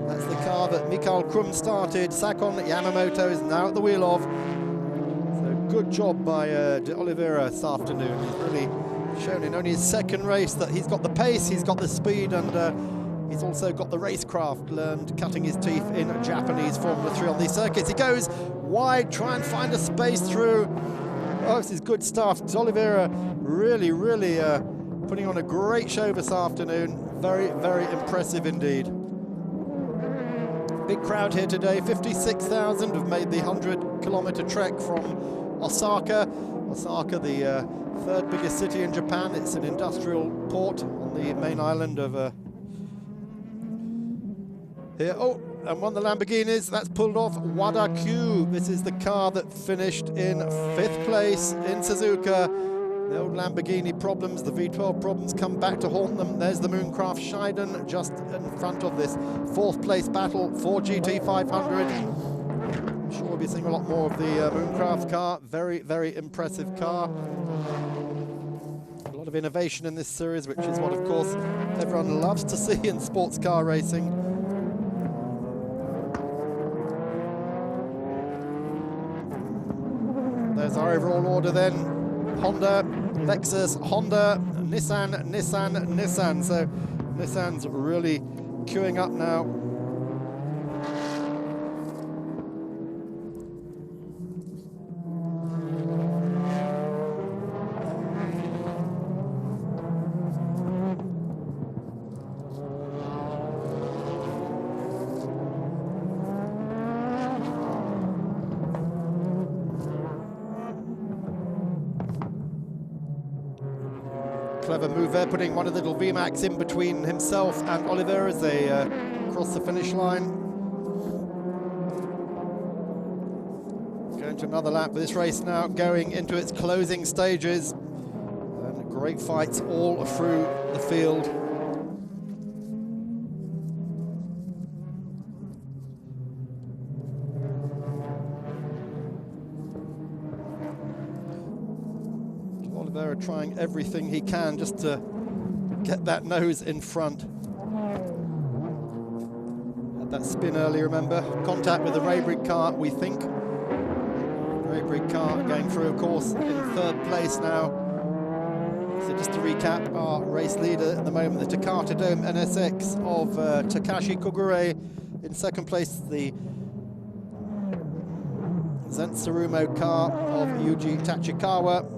A: That's the car that Mikael Krum started. Sakon Yamamoto is now at the wheel of. So good job by De Oliveira this afternoon. He's really shown in only his 2nd race that he's got the pace, he's got the speed, and He's also got the racecraft, learned cutting his teeth in Japanese Formula 3 on these circuits. He goes wide, try and find a space through. Oh, this is good stuff. Oliveira really putting on a great show this afternoon. Very, very impressive indeed. Big crowd here today. 56,000 have made the 100-kilometer trek from Osaka. Osaka, the third biggest city in Japan. It's an industrial port on the main island of here. Oh, and one of the Lamborghinis, that's pulled off Wada Q. This is the car that finished in 5th place in Suzuka. The old Lamborghini problems, the V12 problems come back to haunt them. There's the Mooncraft Scheiden just in front of this 4th place battle for GT500. I'm sure we'll be seeing a lot more of the Mooncraft car. Very, very impressive car. A lot of innovation in this series, which is what, of course, everyone loves to see in sports car racing. There's our overall order then. Honda, Lexus, Honda, Nissan. So Nissan's really queuing up now. Clever move there, putting one of the little VMAX in between himself and Oliveira as they cross the finish line. Going to another lap for this race now, going into its closing stages. And great fights all through the field. Oliveira trying everything he can just to get that nose in front. Had that spin earlier, remember? Contact with the Raybrigg car, we think. Raybrigg car going through, of course, in 3rd place now. So just to recap, our race leader at the moment, the Takata Dome NSX of Takashi Kogure. In 2nd place, the Zensarumo car of Yuji Tachikawa.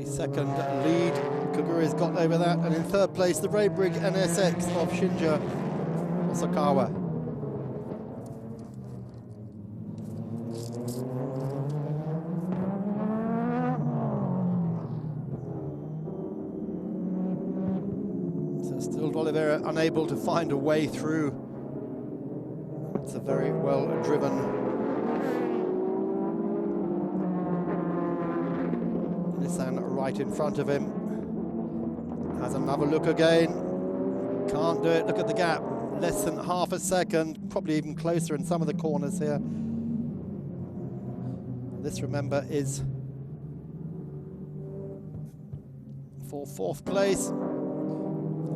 A: Second lead, Kagure's got over that, and in 3rd place the Raybrigg NSX of Shinja Osakawa. So still Oliveira unable to find a way through. It's a very well driven Nissan right in front of him. Has another look again. Can't do it. Look at the gap. Less than half a second. Probably even closer in some of the corners here. This, remember, is for 4th place.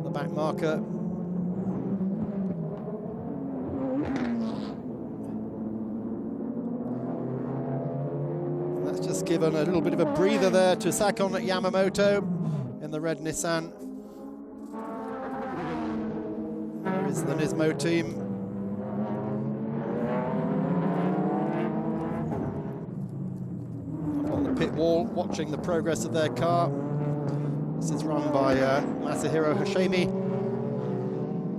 A: The back marker. Just given a little bit of a breather there to Sakon Yamamoto in the red Nissan. There is the Nismo team. Up on the pit wall, watching the progress of their car. This is run by Masahiro Hashimi.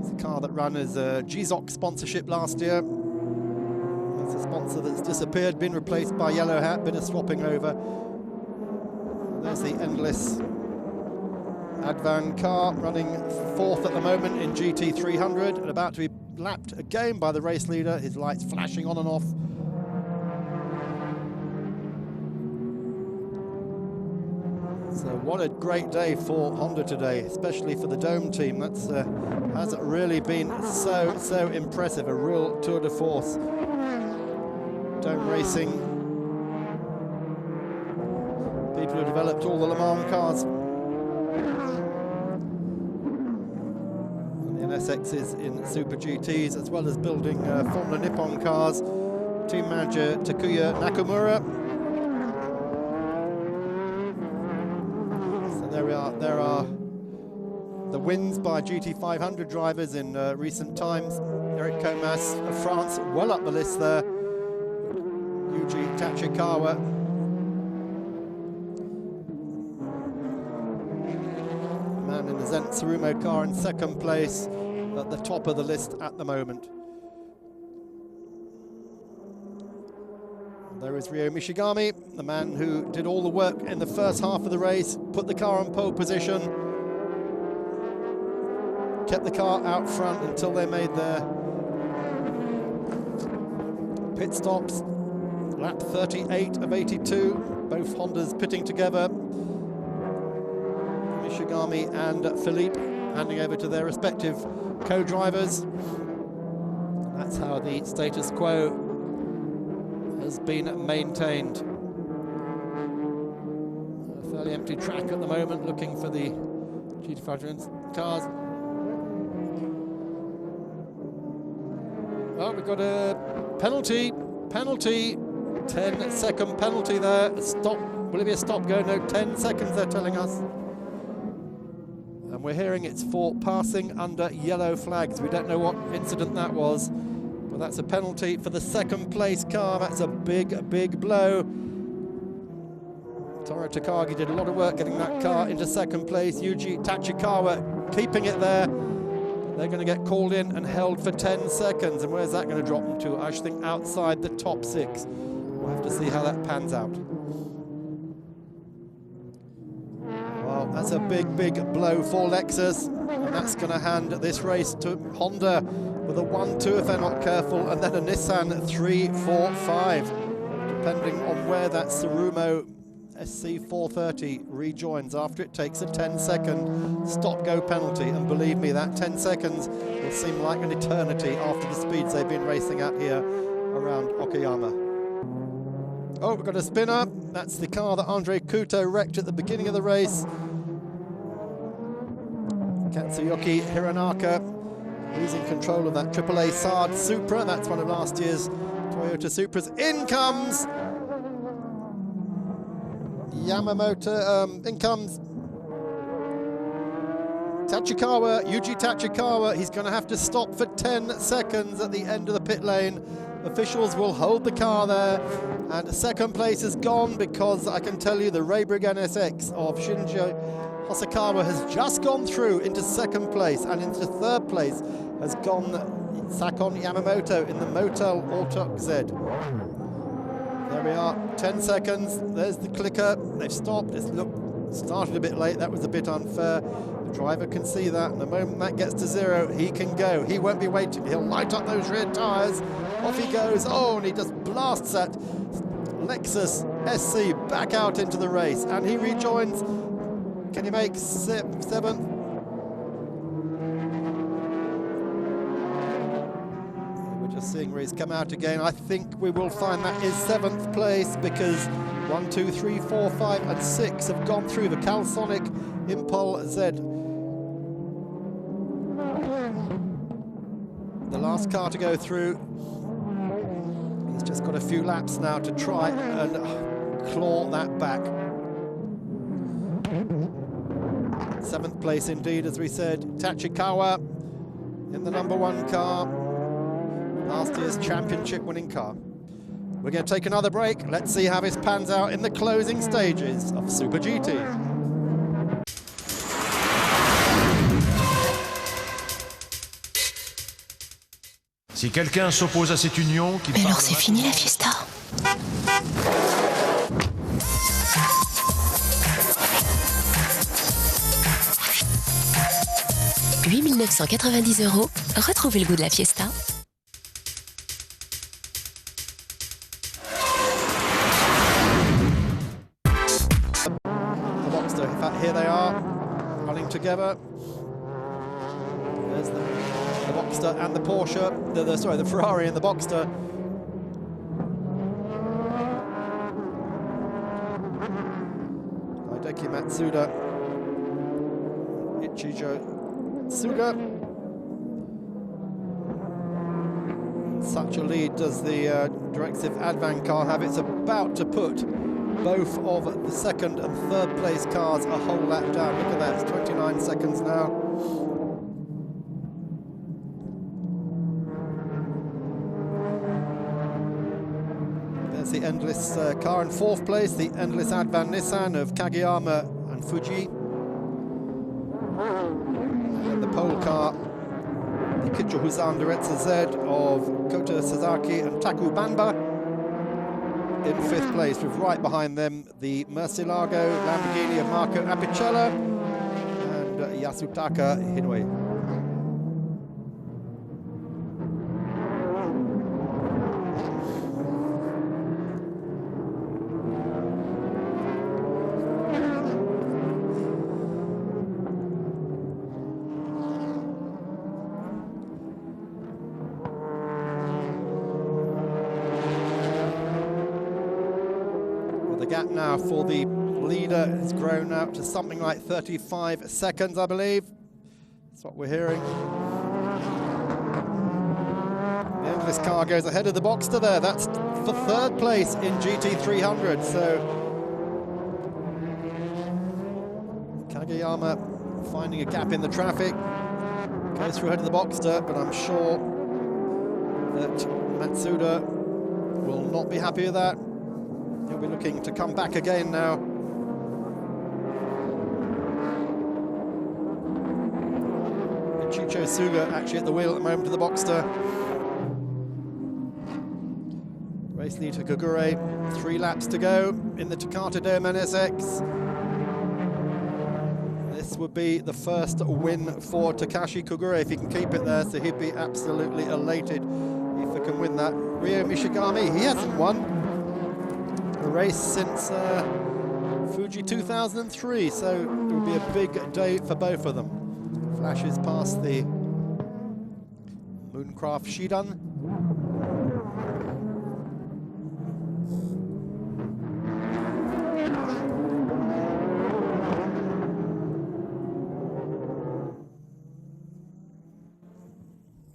A: It's a car that ran as a GZOC sponsorship last year. It's a sponsor that's disappeared, been replaced by Yellow Hat, bit of swapping over. There's the endless Advan car running 4th at the moment in GT300 and about to be lapped again by the race leader, his lights flashing on and off. So what a great day for Honda today, especially for the Dome team. That's has really been so impressive, a real tour de force. Dome racing, people who developed all the Le Mans cars. And the NSXs in Super GTs, as well as building Formula Nippon cars. team manager Takuya Nakamura. So there we are. There are the wins by GT500 drivers in recent times. Eric Comas of France, well up the list there. Yuji Tachikawa. Man in the Zenit Tsurumo car in second place, at the top of the list at the moment. There is Ryo Mishigami, the man who did all the work in the first half of the race, put the car on pole position, kept the car out front until they made their pit stops. Lap 38 of 82, both Hondas pitting together. Mishigami and Philippe handing over to their respective co-drivers. That's how the status quo has been maintained. A fairly empty track at the moment, looking for the GT500 cars. Well, we've got a penalty, 10-second penalty there. Stop, will it be a stop-go? No, 10 seconds they're telling us. And we're hearing it's for passing under yellow flags. We don't know what incident that was, but that's a penalty for the second place car. That's a big, big blow. Toru Takagi did a lot of work getting that car into second place. Yuji Tachikawa keeping it there. They're going to get called in and held for 10 seconds. And where's that going to drop them to? I should think outside the top 6. We'll have to see how that pans out. Well, that's a big, big blow for Lexus. And that's going to hand this race to Honda with a 1-2 if they're not careful. And then a Nissan 3-4-5, depending on where that Tsurumo SC430 rejoins after it takes a 10-second stop-go penalty. And believe me, that 10 seconds will seem like an eternity after the speeds they've been racing at here around Okayama. Oh, we've got a spinner. That's the car that Andre Kuto wrecked at the beginning of the race. Katsuyoki Hironaka losing control of that AAA Saab Supra. That's one of last year's Toyota Supras. In comes Yamamoto, in comes Tachikawa, Yuji Tachikawa. He's going to have to stop for 10 seconds at the end of the pit lane. Officials will hold the car there, and second place is gone because I can tell you the Raybrigg NSX of Shinji Hosokawa has just gone through into second place, and into third place has gone Sakon Yamamoto in the Motel Auto Z. There we are, 10 seconds, there's the clicker, they've stopped. It's started a bit late, that was a bit unfair. The driver can see that, and the moment that gets to 0, he can go. He won't be waiting, he'll light up those rear tyres. Off he goes, oh, and he just blasts that Lexus SC back out into the race, and he rejoins. Can he make 7th? We're just seeing where he's come out again. I think we will find that is 7th place, because 1, 2, 3, 4, 5, and 6 have gone through the Calsonic Impul Z. The last car to go through. He's just got a few laps now to try and claw that back. 7th place indeed, as we said. Tachikawa in the #1 car. Last year's championship winning car. We're going to take another break. Let's see how this pans out in the closing stages of Super GT.
B: Si quelqu'un s'oppose à cette union...
C: Mais alors c'est fini la fiesta. « 8 990 €, retrouvez le goût de la fiesta.
A: The Boxster, in fact, here they are, running together. There's the Boxster and the Porsche, the Ferrari and the Boxster. Hideki Matsuda, Ichijo Suga, such a lead does the Directive Advan car have. It's about to put both of the second and third place cars a whole lap down. Look at that, it's 29 seconds now. There's the Endless car in fourth place, the Endless Advan Nissan of Kageyama and Fuji. And the pole car, the Kicho-Huzan Diretsu Z of Kota Sasaki and Taku Banba in fifth place, with right behind them the Murcielago Lamborghini of Marco Apicella and Yasutaka Hinoi. Gap now for the leader has grown out to something like 35 seconds, I believe. That's what we're hearing. The Endless car goes ahead of the Boxster there. That's for third place in GT300. So Kageyama finding a gap in the traffic. Goes through ahead of the Boxster, but I'm sure that Matsuda will not be happy with that. He'll be looking to come back again now. And Chucho Suga actually at the wheel at the moment of the Boxster. Race leader Kogure, 3 laps to go in the Takata Dome NSX. This would be the first win for Takashi Kogure if he can keep it there, so he'd be absolutely elated if he can win that. Ryo Mishigami, he hasn't won a race since Fuji 2003, so it will be a big day for both of them. Flashes past the Mooncraft Shidan.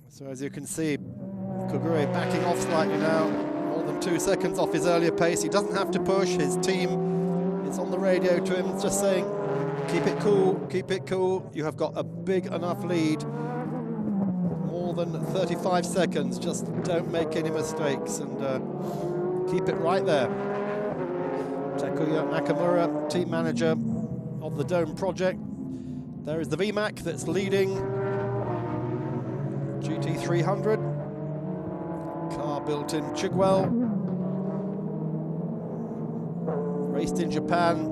A: So as you can see, Kogure backing off slightly now. More than 2 seconds off his earlier pace. He doesn't have to push. His team is on the radio to him, just saying, keep it cool, keep it cool. You have got a big enough lead. More than 35 seconds. Just don't make any mistakes and keep it right there. Takuya Nakamura, team manager of the Dome project. There is the VMAC that's leading GT300. Car built in Chigwell, raced in Japan.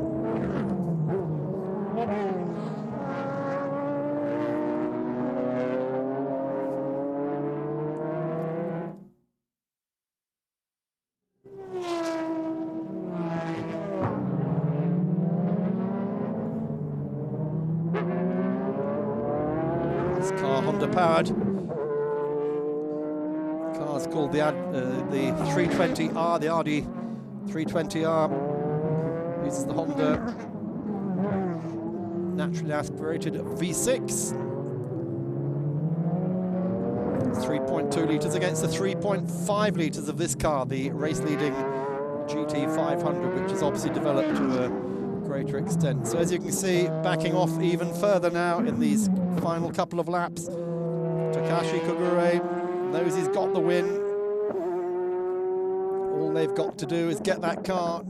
A: This car Honda powered. Car's called the 320R, the RD 320R. Uses the Honda naturally aspirated V6. 3.2 litres against the 3.5 litres of this car, the race-leading GT500, which is obviously developed to a greater extent. So as you can see, backing off even further now in these final couple of laps. Takashi Kogure knows he's got the win. All they've got to do is get that car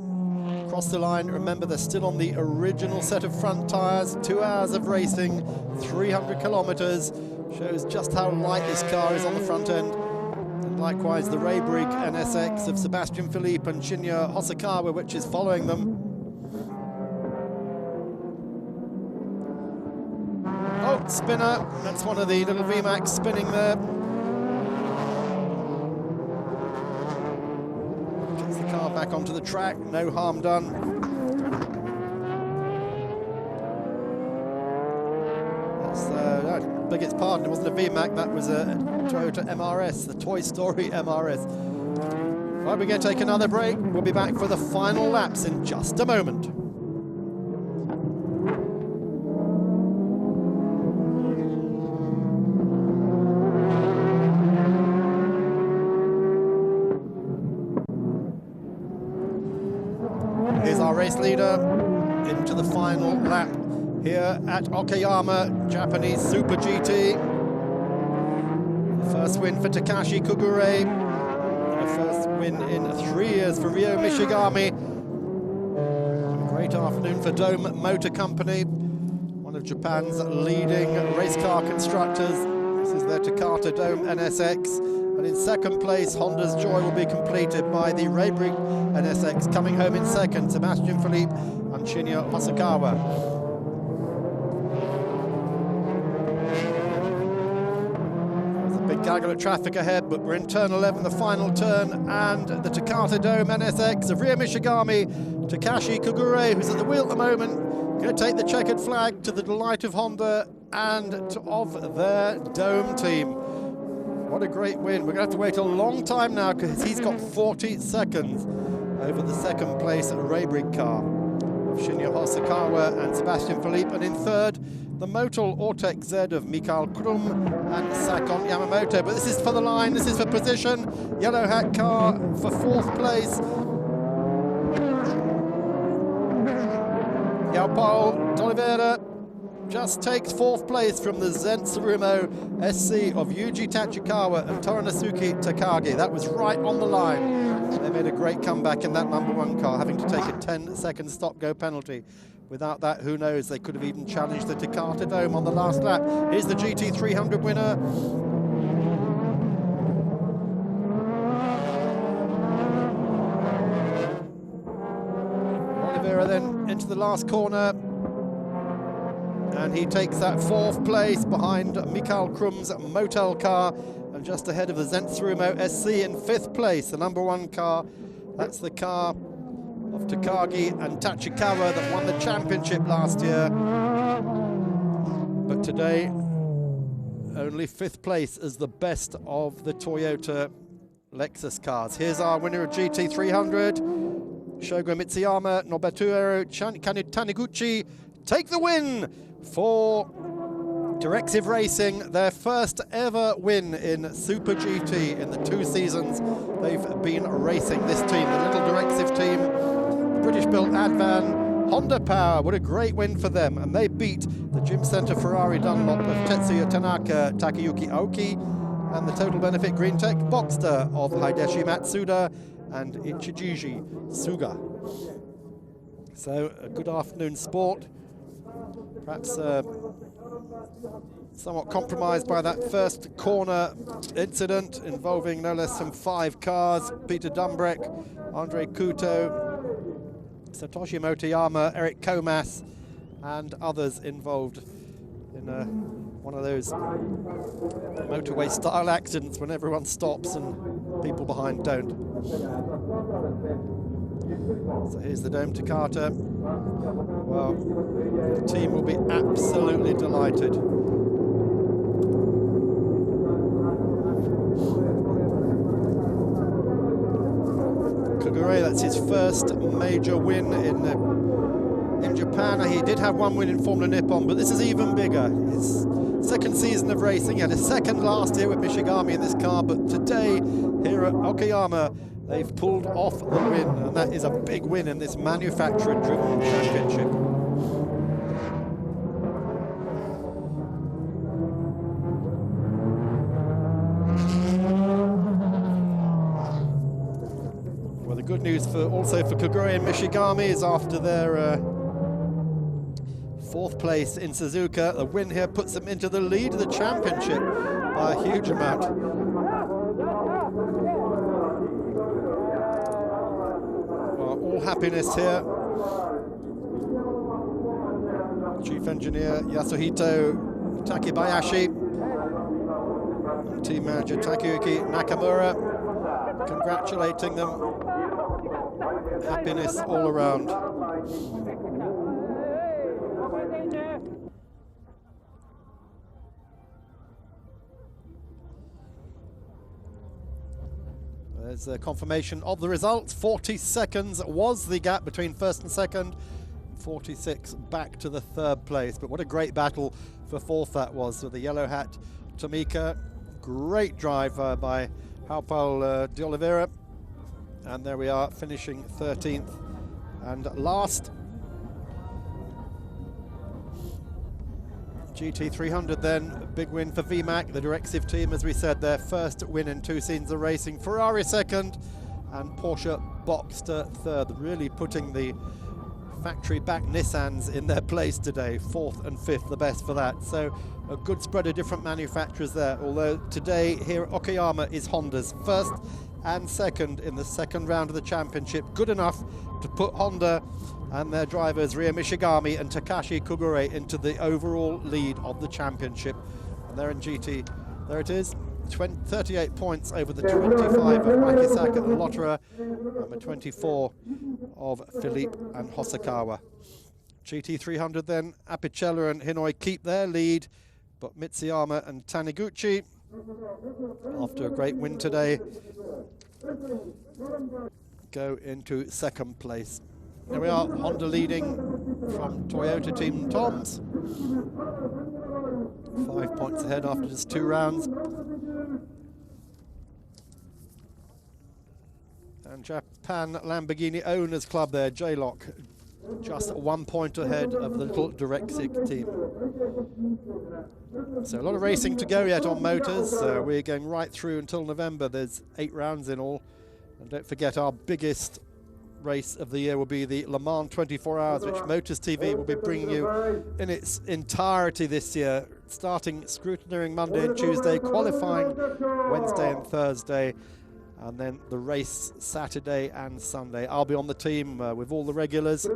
A: across the line. Remember, they're still on the original set of front tyres. 2 hours of racing, 300 kilometers. Shows just how light this car is on the front end. And likewise, the Raybrig NSX of Sebastian Philippe and Shinya Hosokawa, which is following them. Oh, spinner. That's one of the little VMAX spinning there. Gets the car back onto the track. No harm done. That's, I beg its pardon, it wasn't a VMAX, that was a Toyota MRS, the Toy Story MRS. Right, we're going to take another break. We'll be back for the final laps in just a moment. race leader into the final lap here at Okayama Japanese Super GT. The first win for Takashi Kugure, and the first win in 3 years for Ryo Mishigami. A great afternoon for Dome Motor Company, one of Japan's leading race car constructors. This is their Takata Dome NSX. And in second place, Honda's joy will be completed by the Reybrig NSX, coming home in second, Sebastian Philippe and Shinya Hosokawa. There's a big gaggle of traffic ahead, but we're in turn 11, the final turn, and the Takata Dome NSX of Ryo Mishigami, Takashi Kugure, who's at the wheel at the moment, going to take the checkered flag to the delight of Honda and of their Dome team. What a great win. We're going to have to wait a long time now because he's got 40 seconds over the second place Reybrig car of Shinya Hosokawa and Sebastian Philippe. And in third, the Motul Ortec Z of Mikael Krum and Sakon Yamamoto. But this is for the line, this is for position. Yellow hat car for fourth place. João D'Oliveira just takes fourth place from the Zensurumo SC of Yuji Tachikawa and Toranosuke Takagi. That was right on the line. They made a great comeback in that number one car, having to take a 10-second stop-go penalty. Without that, who knows, they could have even challenged the Takata Dome on the last lap. Here's the GT300 winner. Oliveira then into the last corner, and he takes that fourth place behind Mikael Krum's Motel car and just ahead of the Zensurumo SC in fifth place, the number one car. That's the car of Takagi and Tachikawa that won the championship last year. But today, only fifth place as the best of the Toyota Lexus cars. Here's our winner of GT300. Shogo Mitsuyama, Nobuteru Taniguchi take the win for Directive Racing, their first ever win in Super GT in the 2 seasons they've been racing. This team, the little Directive team, British-built Advan, Honda Power, what a great win for them. And they beat the Gym Center Ferrari Dunlop of Tetsuya Tanaka, Takayuki Aoki, and the Total Benefit Green Tech Boxster of Hideshi Matsuda and Ichijiji Suga. So a good afternoon sport. Perhaps somewhat compromised by that first corner incident involving no less than 5 cars. Peter Dumbrek, Andre Kuto, Satoshi Motoyama, Eric Komas, and others involved in one of those motorway style accidents when everyone stops and people behind don't. So here's the Dome Takata. Well, the team will be absolutely delighted. Kugure, that's his first major win in Japan. He did have one win in Formula Nippon, but this is even bigger. His second season of racing. He had a second last year with Mishigami in this car, but today here at Okayama, they've pulled off the win, and that is a big win in this manufacturer-driven championship. Well, the good news also for Kugure and Mishigami is after their fourth place in Suzuka, the win here puts them into the lead of the championship by a huge amount. All happiness here. Chief engineer Yasuhito Takebayashi and team manager Takayuki Nakamura congratulating them. Happiness all around. There's a confirmation of the results. 40 seconds was the gap between first and second. 46 back to the third place. But what a great battle for fourth that was with the yellow hat Tomika. Great drive by João D'Oliveira. And there we are, finishing 13th And last, GT300 then, big win for VMAC, the Directive team, as we said, their first win in 2 seasons of racing. Ferrari second, and Porsche Boxster third, really putting the factory-backed Nissans in their place today, 4th and 5th, the best for that. So a good spread of different manufacturers there, although today here at Okayama is Honda's first and second in the second round of the championship. Good enough to put Honda and their drivers Ryo Mishigami and Takashi Kogure into the overall lead of the championship. And they're in GT, there it is, 38 points over the 25 of Akisaka and Lotterer, and the 24 of Philippe and Hosokawa. GT300 then, Apicella and Hinoi keep their lead, but Mitsuyama and Taniguchi, after a great win today, go into second place. There we are, Honda leading from Toyota Team Toms. 5 points ahead after just 2 rounds. And Japan Lamborghini Owners Club there, J-Lock, just 1 point ahead of the little Directive team. So a lot of racing to go yet on motors. We're going right through until November. There's 8 rounds in all. And don't forget, our biggest race of the year will be the Le Mans 24 Hours, which Motors TV will be bringing you in its entirety this year, starting scrutineering Monday and Tuesday, qualifying Wednesday and Thursday, and then the race Saturday and Sunday. I'll be on the team with all the regulars.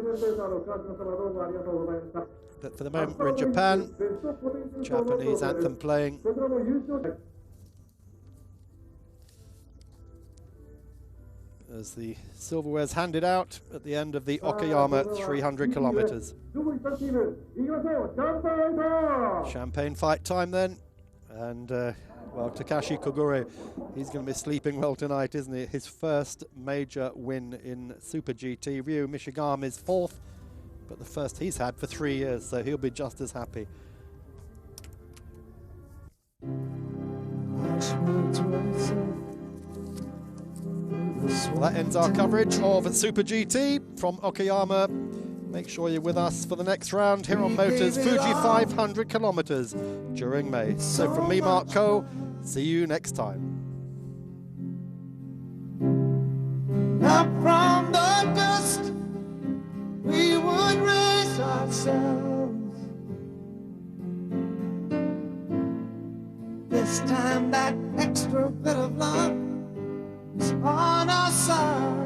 A: But for the moment, we're in Japan, Japanese anthem playing. As the silverware's handed out at the end of the Okayama 300 kilometers. Champagne fight time then, and well, Takashi Kogure, he's going to be sleeping well tonight, isn't he? His first major win in Super GT. Ryo Mishigami's 4th, but the first he's had for 3 years, so he'll be just as happy. Well, that ends our coverage of Super GT from Okayama. Make sure you're with us for the next round here on Motors Fuji 500 kilometers during May. So from me, Mark Coe, see you next time.
D: Up from the dust, we would raise ourselves. This time that extra bit of luck is on our side.